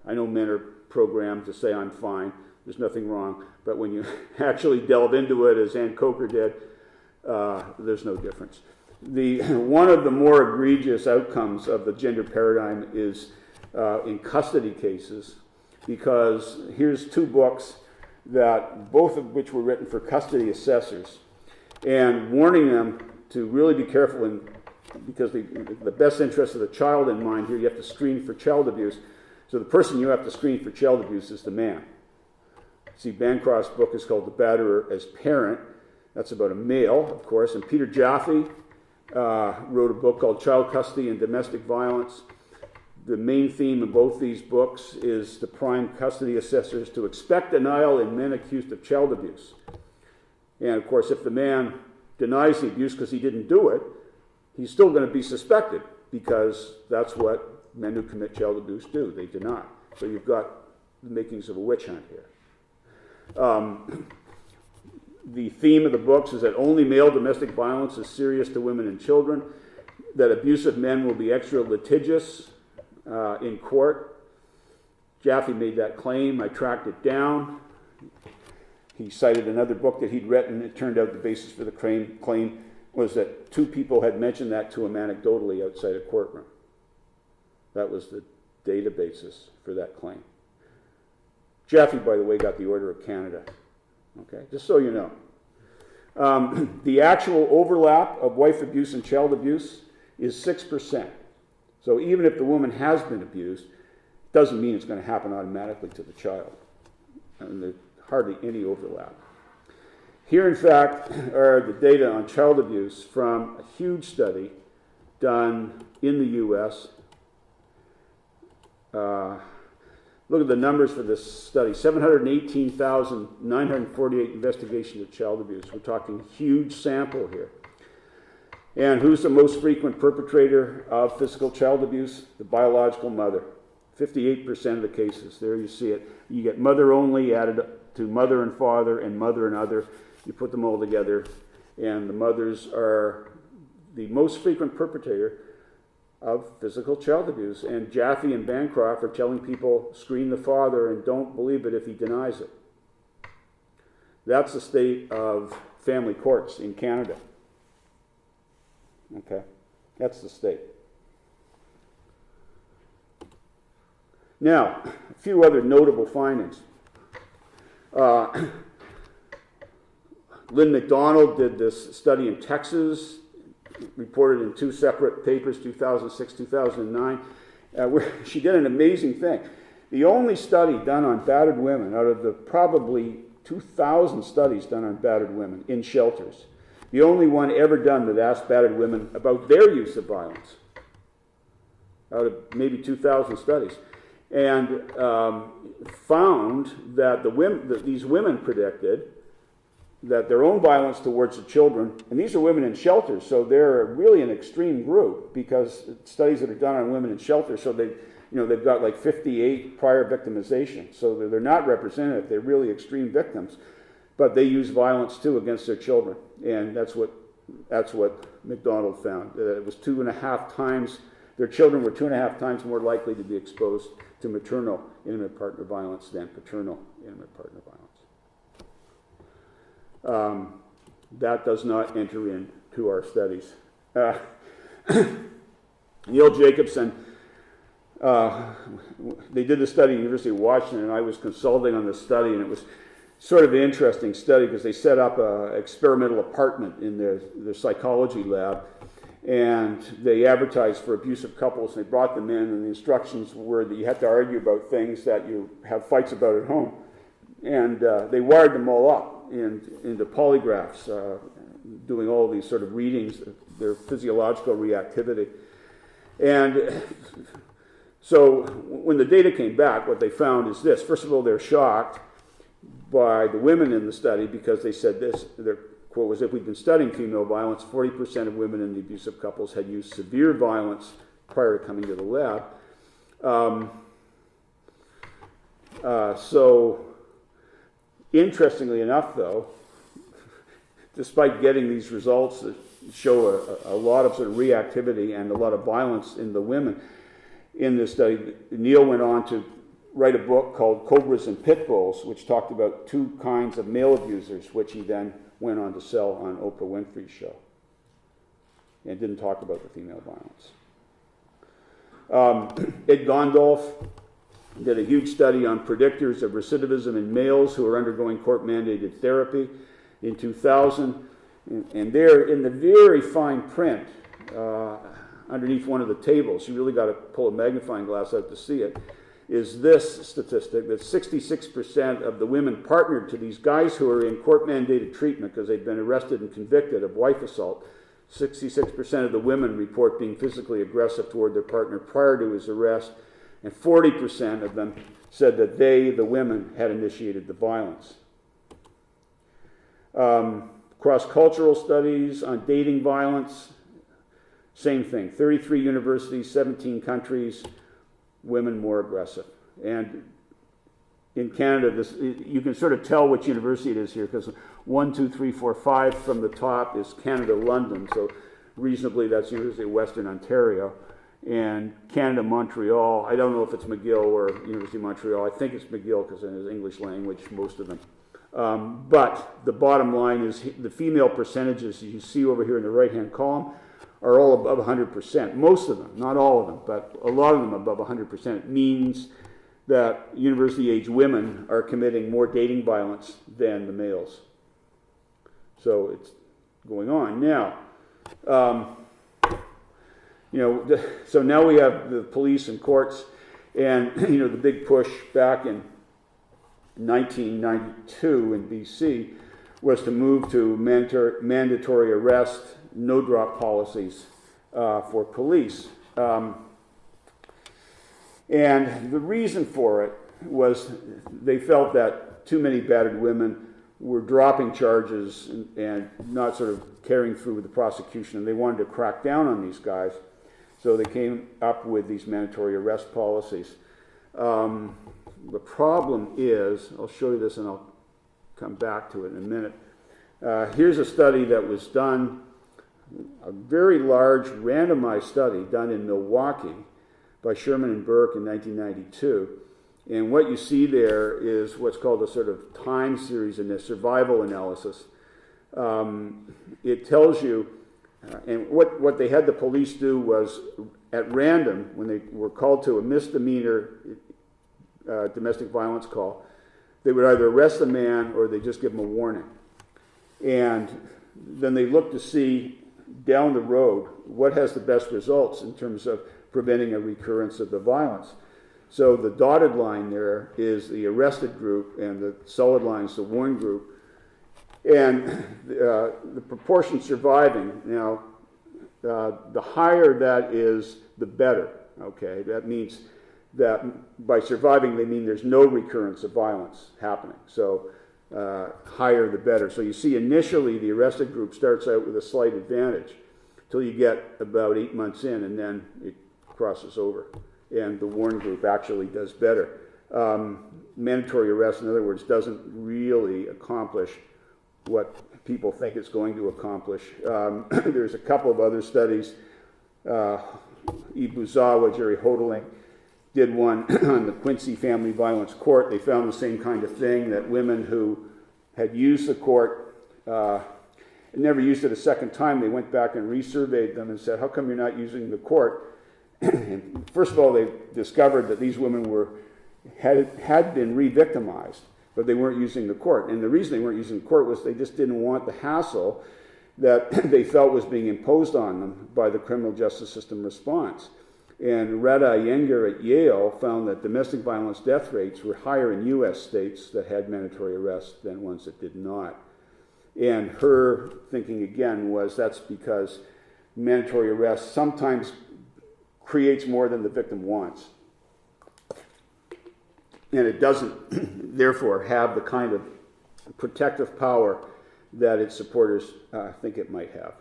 I know men are programmed to say, I'm fine, there's nothing wrong, but when you actually delve into it, as Ann Coker did, there's no difference. One of the more egregious outcomes of the gender paradigm is in custody cases, because here's two books that both of which were written for custody assessors, and warning them to really be careful because the best interest of the child in mind here, you have to screen for child abuse. So the person you have to screen for child abuse is the man. See, Bancroft's book is called The Batterer as Parent. That's about a male, of course. And Peter Jaffe wrote a book called Child Custody and Domestic Violence. The main theme in both these books is to prime custody assessors to expect denial in men accused of child abuse. And of course, if the man denies the abuse because he didn't do it, he's still going to be suspected because that's what men who commit child abuse do. They deny. So you've got the makings of a witch hunt here. The theme of the books is that only male domestic violence is serious to women and children, that abusive men will be extra litigious in court. Jaffe made that claim. I tracked it down. He cited another book that he'd written. It turned out the basis for the claim was that two people had mentioned that to him anecdotally outside a courtroom. That was the data basis for that claim. Jaffe, by the way, got the Order of Canada. Okay, just so you know. The actual overlap of wife abuse and child abuse is 6%. So even if the woman has been abused, it doesn't mean it's going to happen automatically to the child. And there's hardly any overlap. Here, in fact, are the data on child abuse from a huge study done in the U.S. Look at the numbers for this study. 718,948 investigations of child abuse. We're talking huge sample here. And who's the most frequent perpetrator of physical child abuse? The biological mother. 58% of the cases. There you see it. You get mother only added to mother and father and mother and other. You put them all together, and the mothers are the most frequent perpetrator of physical child abuse. And Jaffe and Bancroft are telling people, screen the father and don't believe it if he denies it. That's the state of family courts in Canada. Okay, that's the state. Now, a few other notable findings. Lynn McDonald did this study in Texas, reported in 2 separate papers, 2006, 2009, where she did an amazing thing. The only study done on battered women, out of the probably 2,000 studies done on battered women in shelters, the only one ever done that asked battered women about their use of violence, out of maybe 2,000 studies, and found that these women predicted that their own violence towards the children, and these are women in shelters, so they're really an extreme group, because studies that are done on women in shelters, so they've got like 58 prior victimization, so they're not representative, they're really extreme victims, but they use violence too against their children, and that's what McDonald found. It was 2.5 times, their children were 2.5 times more likely to be exposed to maternal intimate partner violence than paternal intimate partner violence. That does not enter into our studies. Neil Jacobson, they did the study at the University of Washington, and I was consulting on this study, and it was sort of an interesting study because they set up an experimental apartment in their psychology lab, and they advertised for abusive couples, and they brought them in, and the instructions were that you had to argue about things that you have fights about at home. And they wired them all up into polygraphs, doing all these sort of readings, their physiological reactivity. And so when the data came back, what they found is this. First of all, they're shocked by the women in the study because they said this. Their quote was, if we'd been studying female violence, 40% of women in the abusive couples had used severe violence prior to coming to the lab. So interestingly enough, though, despite getting these results that show a lot of sort of reactivity and a lot of violence in the women in this study, Neil went on to write a book called Cobras and Pit Bulls, which talked about 2 kinds of male abusers, which he then went on to sell on Oprah Winfrey's show, and didn't talk about the female violence. Ed Gondolf did a huge study on predictors of recidivism in males who are undergoing court-mandated therapy in 2000. And there, in the very fine print, underneath one of the tables, you really got to pull a magnifying glass out to see it, is this statistic that 66% of the women partnered to these guys who are in court-mandated treatment because they've been arrested and convicted of wife assault. 66% of the women report being physically aggressive toward their partner prior to his arrest, and 40% of them said that they, the women, had initiated the violence. Cross-cultural studies on dating violence, same thing. 33 universities, 17 countries, women more aggressive. And in Canada, you can sort of tell which university it is here because 1, 2, 3, 4, 5 from the top is Canada, London. So reasonably, that's University of Western Ontario. And Canada, Montreal, I don't know if it's McGill or University of Montreal. I think it's McGill because it is English language, most of them. But the bottom line is the female percentages you see over here in the right-hand column are all above 100%. Most of them, not all of them, but a lot of them above 100%. It means that university-age women are committing more dating violence than the males. So it's going on. Now, so now we have the police and courts, and the big push back in 1992 in BC was to move to mandatory arrest, no-drop policies for police. And the reason for it was they felt that too many battered women were dropping charges and not sort of carrying through with the prosecution, and they wanted to crack down on these guys. So they came up with these mandatory arrest policies. The problem is, I'll show you this and I'll come back to it in a minute. Here's a study that was done, a very large randomized study done in Milwaukee by Sherman and Burke in 1992. And what you see there is what's called a sort of time series in this survival analysis. It tells you, and what they had the police do was, at random, when they were called to a misdemeanor domestic violence call, they would either arrest the man or they just give him a warning. And then they look to see down the road what has the best results in terms of preventing a recurrence of the violence. So the dotted line there is the arrested group, and the solid line is the warned group. And the proportion surviving, now, the higher that is, the better. Okay, that means that by surviving, they mean there's no recurrence of violence happening. So higher the better. So you see initially the arrested group starts out with a slight advantage till you get about 8 months in, and then it crosses over. And the warned group actually does better. Mandatory arrest, in other words, doesn't really accomplish what people think it's going to accomplish. There's a couple of other studies. Ibuzawa, Jerry Hodeling, did one on the Quincy Family Violence Court. They found the same kind of thing, that women who had used the court and never used it a second time, they went back and resurveyed them and said, how come you're not using the court? And first of all, they discovered that these women had been re-victimized, but they weren't using the court. And the reason they weren't using the court was they just didn't want the hassle that they felt was being imposed on them by the criminal justice system response. And Retta Iyengar at Yale found that domestic violence death rates were higher in U.S. states that had mandatory arrest than ones that did not. And her thinking again was that's because mandatory arrest sometimes creates more than the victim wants. And it doesn't, therefore, have the kind of protective power that its supporters think it might have.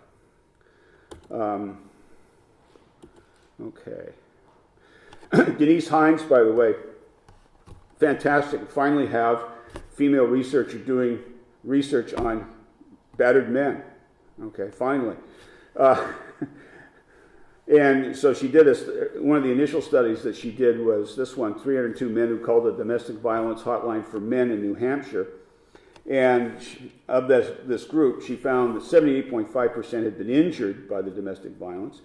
Okay. Denise Hines, by the way, fantastic. Finally have female researcher doing research on battered men. Okay, finally. And so she did one of the initial studies that she did was this one, 302 men who called a domestic violence hotline for men in New Hampshire. And of this group, she found that 78.5% had been injured by the domestic violence.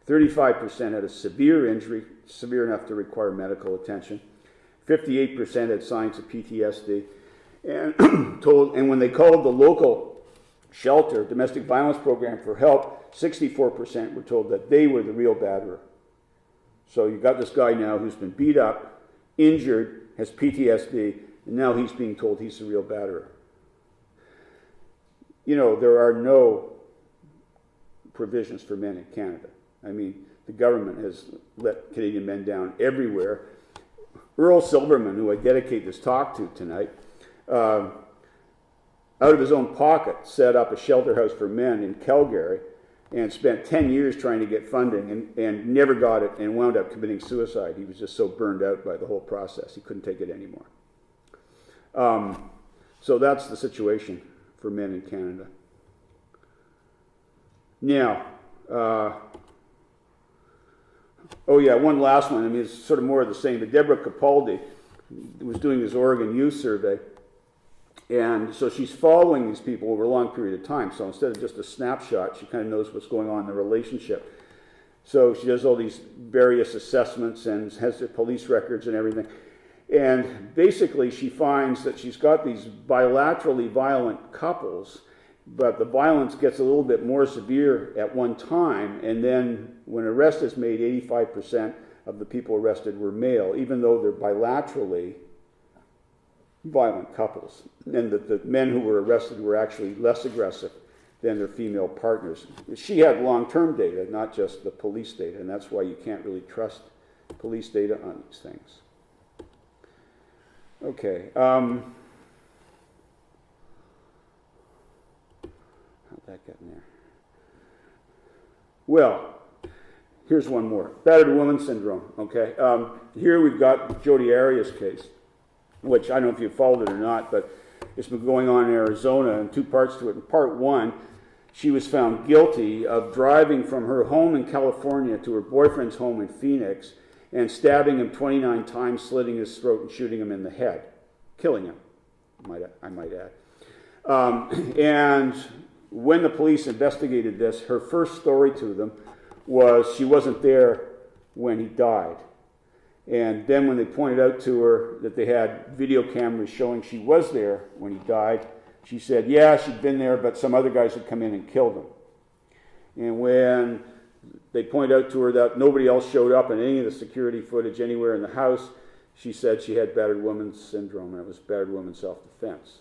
35% had a severe injury, severe enough to require medical attention. 58% had signs of PTSD. And when they called the local shelter, domestic violence program, for help, 64% were told that they were the real batterer. So you've got this guy now who's been beat up, injured, has PTSD, and now he's being told he's the real batterer. You know, there are no provisions for men in Canada. I mean, the government has let Canadian men down everywhere. Earl Silverman, who I dedicate this talk to tonight, out of his own pocket set up a shelter house for men in Calgary and spent 10 years trying to get funding and never got it and wound up committing suicide. He was just so burned out by the whole process. He couldn't take it anymore. So that's the situation for men in Canada. Now, one last one. I mean, it's sort of more of the same. But Deborah Capaldi was doing this Oregon Youth Survey. And so she's following these people over a long period of time. So instead of just a snapshot, she kind of knows what's going on in the relationship. So she does all these various assessments and has their police records and everything. And basically she finds that she's got these bilaterally violent couples, but the violence gets a little bit more severe at one time. And then when arrest is made, 85% of the people arrested were male, even though they're bilaterally violent couples, and that the men who were arrested were actually less aggressive than their female partners. She had long-term data, not just the police data, and that's why you can't really trust police data on these things. Okay. How'd that get in there? Well, here's one more. Battered woman syndrome, okay? Here we've got Jodi Arias' case, which I don't know if you followed it or not, but it's been going on in Arizona, and two parts to it. In part one, she was found guilty of driving from her home in California to her boyfriend's home in Phoenix and stabbing him 29 times, slitting his throat and shooting him in the head, killing him, I might add. And when the police investigated this, her first story to them was she wasn't there when he died. And then when they pointed out to her that they had video cameras showing she was there when he died, she said, yeah, she'd been there, but some other guys had come in and killed him. And when they pointed out to her that nobody else showed up in any of the security footage anywhere in the house, she said she had battered woman syndrome, and it was battered woman self-defense.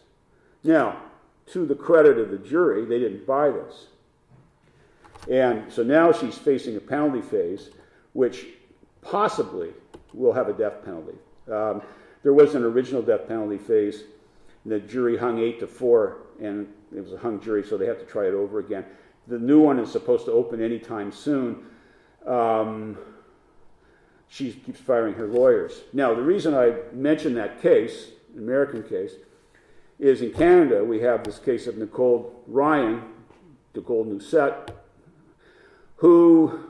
Now, to the credit of the jury, they didn't buy this. And so now she's facing a penalty phase, which possibly will have a death penalty. There was an original death penalty phase. The jury hung 8-4, and it was a hung jury, so they have to try it over again. The new one is supposed to open anytime soon. She keeps firing her lawyers. Now, the reason I mention that case, an American case, is in Canada we have this case of Nicole Ryan, Nicole Doucette, who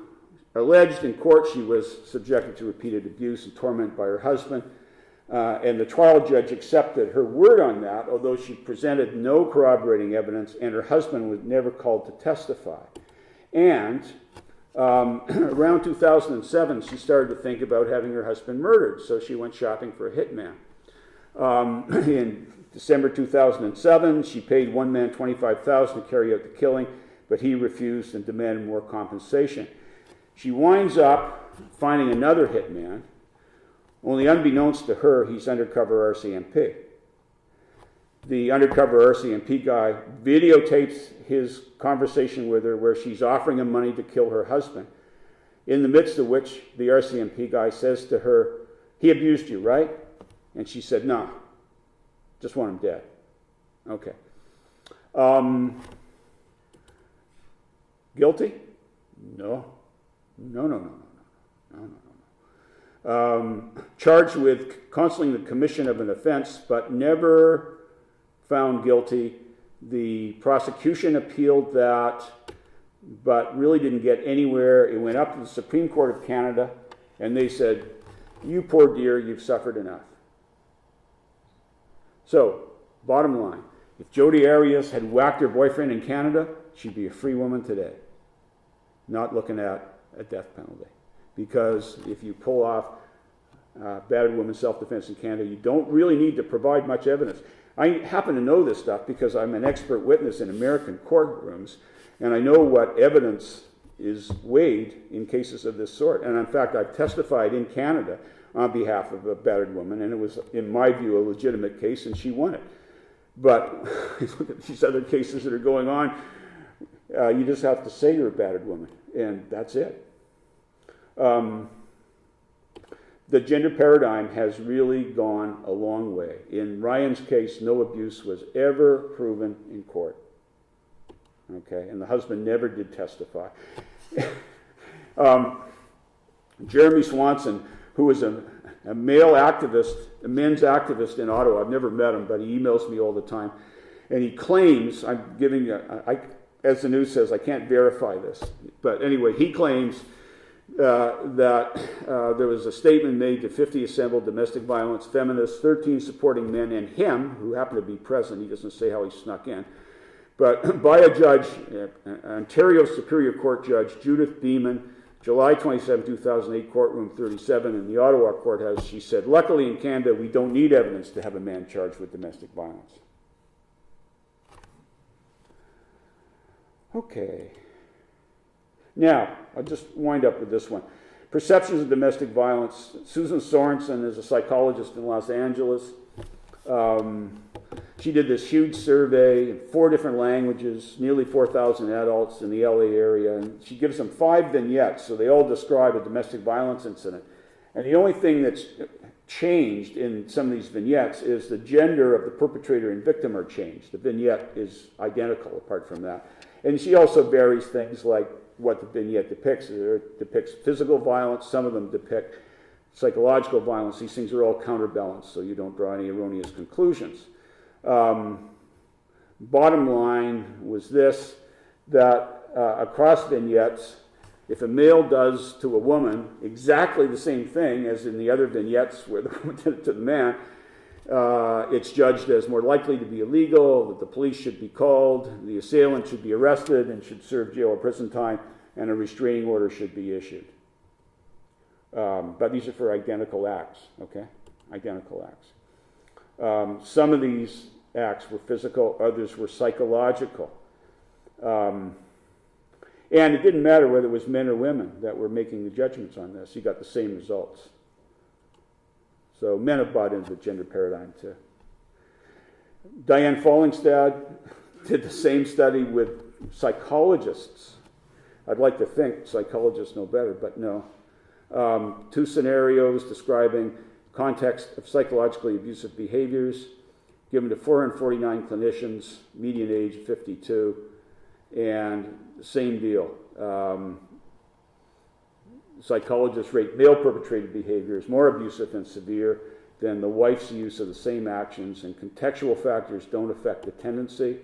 alleged in court she was subjected to repeated abuse and torment by her husband. And the trial judge accepted her word on that, although she presented no corroborating evidence, and her husband was never called to testify. And around 2007, she started to think about having her husband murdered, so she went shopping for a hitman. In December 2007, she paid one man $25,000 to carry out the killing, but he refused and demanded more compensation. She winds up finding another hitman. Only unbeknownst to her, he's undercover RCMP. The undercover RCMP guy videotapes his conversation with her where she's offering him money to kill her husband, in the midst of which the RCMP guy says to her, he abused you, right? And she said, no, just want him dead. Okay. Guilty? No. No. Charged with concealing the commission of an offense, but never found guilty. The prosecution appealed that, but really didn't get anywhere. It went up to the Supreme Court of Canada, and they said, you poor dear, you've suffered enough. So, bottom line, if Jodi Arias had whacked her boyfriend in Canada, she'd be a free woman today, not looking at a death penalty. Because if you pull off battered woman self-defense in Canada, you don't really need to provide much evidence. I happen to know this stuff because I'm an expert witness in American courtrooms, and I know what evidence is weighed in cases of this sort. And in fact, I've testified in Canada on behalf of a battered woman, and it was, in my view, a legitimate case, and she won it. But look at these other cases that are going on. You just have to say you're a battered woman, and that's it. The gender paradigm has really gone a long way. In Ryan's case, no abuse was ever proven in court. Okay, and the husband never did testify. Jeremy Swanson, who was a male activist, a men's activist in Ottawa, I've never met him, but he emails me all the time, and he claims, I'm giving, as the news says, I can't verify this, but anyway, he claims that there was a statement made to 50 assembled domestic violence feminists, 13 supporting men, and him, who happened to be present, he doesn't say how he snuck in, but by a judge, Ontario Superior Court Judge Judith Beeman, July 27, 2008, courtroom 37 in the Ottawa courthouse, she said, luckily in Canada, we don't need evidence to have a man charged with domestic violence. Okay. Now, I'll just wind up with this one. Perceptions of domestic violence. Susan Sorensen is a psychologist in Los Angeles. She did this huge survey in 4 different languages, nearly 4,000 adults in the LA area, and she gives them 5 vignettes, so they all describe a domestic violence incident. And the only thing that's changed in some of these vignettes is the gender of the perpetrator and victim are changed. The vignette is identical apart from that. And she also varies things like what the vignette depicts. It depicts physical violence. Some of them depict psychological violence. These things are all counterbalanced, so you don't draw any erroneous conclusions. Bottom line was this, that across vignettes, if a male does to a woman exactly the same thing as in the other vignettes where the woman did it to the man, it's judged as more likely to be illegal, that the police should be called, the assailant should be arrested and should serve jail or prison time, and a restraining order should be issued. But these are for identical acts, okay? Identical acts. Some of these acts were physical, others were psychological. And it didn't matter whether it was men or women that were making the judgments on this. You got the same results. So men have bought into the gender paradigm too. Diane Fallingstad did the same study with psychologists. I'd like to think psychologists know better, but no. 2 scenarios describing context of psychologically abusive behaviors, given to 449 clinicians, median age 52, and same deal. Psychologists rate male perpetrated behavior as more abusive and severe than the wife's use of the same actions, and contextual factors don't affect the tendency.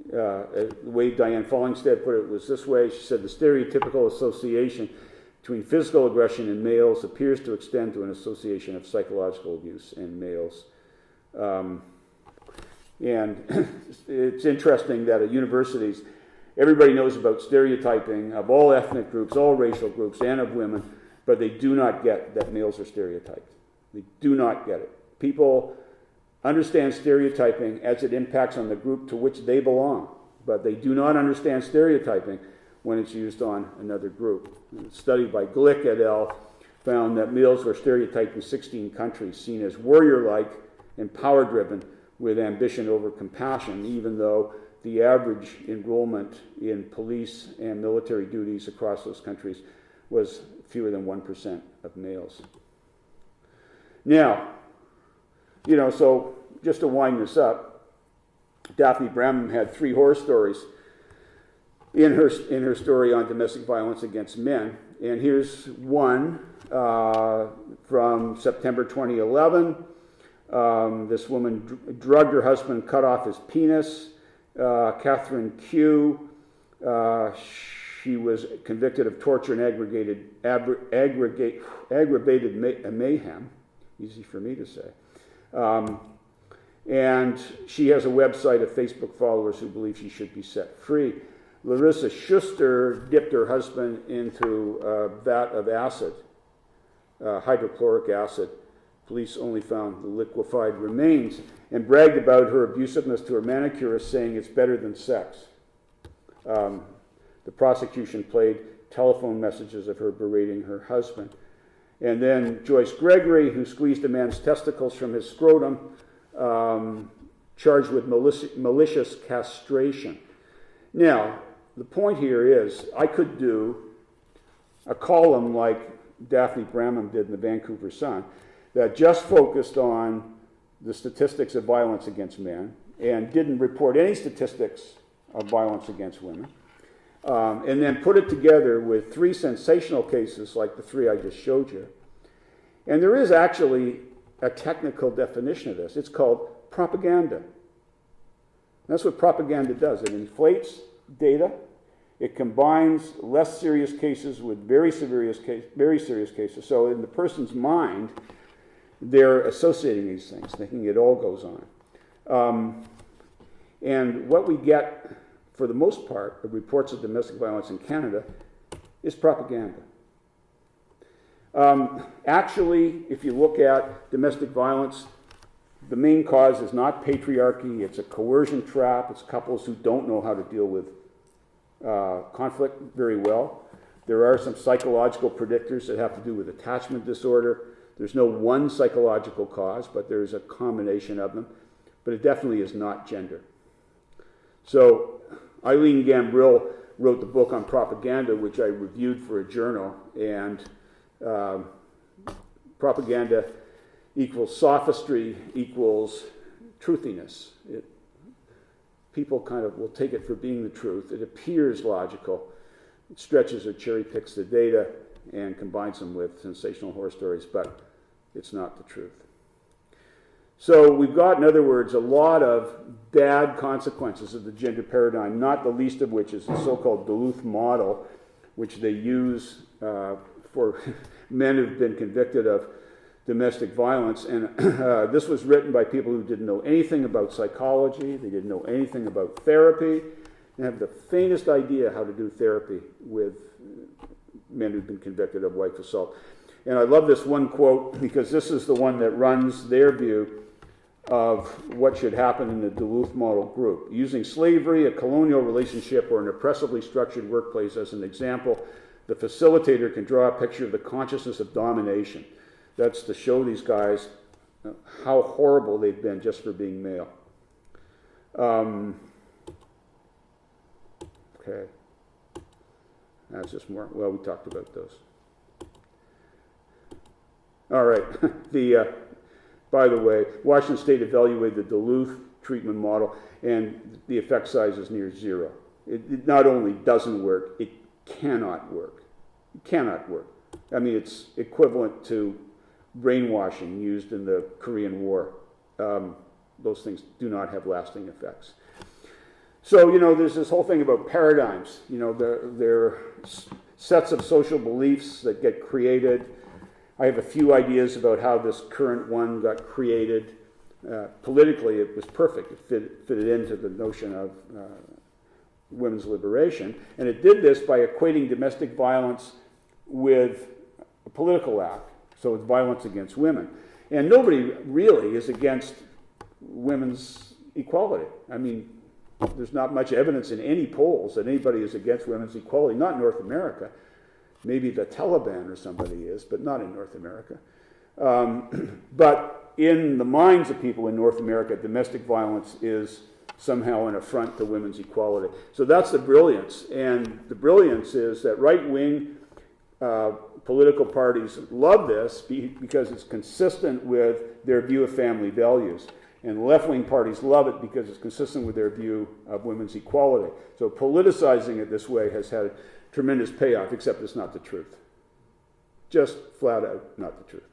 The way Diane Fallingstad put it was this way. She said the stereotypical association between physical aggression in males appears to extend to an association of psychological abuse in males. And it's interesting that at universities, everybody knows about stereotyping of all ethnic groups, all racial groups, and of women, but they do not get that males are stereotyped. They do not get it. People understand stereotyping as it impacts on the group to which they belong, but they do not understand stereotyping when it's used on another group. A study by Glick et al. Found that males were stereotyped in 16 countries, seen as warrior-like and power-driven with ambition over compassion, even though the average enrollment in police and military duties across those countries was fewer than 1% of males. Now, so just to wind this up, Daphne Bramham had 3 horror stories in her story on domestic violence against men. And here's one from September 2011. This woman drugged her husband, cut off his penis. Catherine Q. She was convicted of torture and aggravated mayhem. Easy for me to say. And she has a website of Facebook followers who believe she should be set free. Larissa Schuster dipped her husband into a vat of acid, hydrochloric acid. Police only found the liquefied remains, and bragged about her abusiveness to her manicurist, saying it's better than sex. The prosecution played telephone messages of her berating her husband. And then Joyce Gregory, who squeezed a man's testicles from his scrotum, charged with malicious castration. Now, the point here is, I could do a column like Daphne Bramham did in the Vancouver Sun, that just focused on the statistics of violence against men and didn't report any statistics of violence against women, and then put it together with 3 sensational cases like the 3 I just showed you. And there is actually a technical definition of this. It's called propaganda. That's what propaganda does. It inflates data. It combines less serious cases with very serious cases. So in the person's mind, they're associating these things, thinking it all goes on. And what we get, for the most part, of reports of domestic violence in Canada is propaganda. Actually, if you look at domestic violence, the main cause is not patriarchy. It's a coercion trap. It's couples who don't know how to deal with conflict very well. There are some psychological predictors that have to do with attachment disorder. There's no one psychological cause, but there's a combination of them. But it definitely is not gender. So Eileen Gambrill wrote the book on propaganda, which I reviewed for a journal. And propaganda equals sophistry equals truthiness. People kind of will take it for being the truth. It appears logical. It stretches or cherry picks the data and combines them with sensational horror stories, but it's not the truth. So we've got, in other words, a lot of bad consequences of the gender paradigm, not the least of which is the so-called Duluth model, which they use for men who've been convicted of domestic violence. And this was written by people who didn't know anything about psychology, they didn't know anything about therapy, and have the faintest idea how to do therapy with men who've been convicted of wife assault. And I love this one quote because this is the one that runs their view of what should happen in the Duluth model group. Using slavery, a colonial relationship, or an oppressively structured workplace as an example, the facilitator can draw a picture of the consciousness of domination. That's to show these guys how horrible they've been just for being male. Okay. That's just more, well, we talked about those. All right. By the way, Washington State evaluated the Duluth treatment model, and the effect size is near zero. It not only doesn't work, it cannot work. It cannot work. I mean, it's equivalent to brainwashing used in the Korean War. Those things do not have lasting effects. So, there's this whole thing about paradigms. There are sets of social beliefs that get created. I have a few ideas about how this current one got created. Politically, it was perfect. It fitted into the notion of women's liberation. And it did this by equating domestic violence with a political act. So it's violence against women. And nobody really is against women's equality. I mean, there's not much evidence in any polls that anybody is against women's equality, not in North America. Maybe the Taliban or somebody is, but not in North America. But in the minds of people in North America, domestic violence is somehow an affront to women's equality. So that's the brilliance. And the brilliance is that right-wing political parties love this because it's consistent with their view of family values. And left-wing parties love it because it's consistent with their view of women's equality. So politicizing it this way has had tremendous payoff, except it's not the truth. Just flat out not the truth.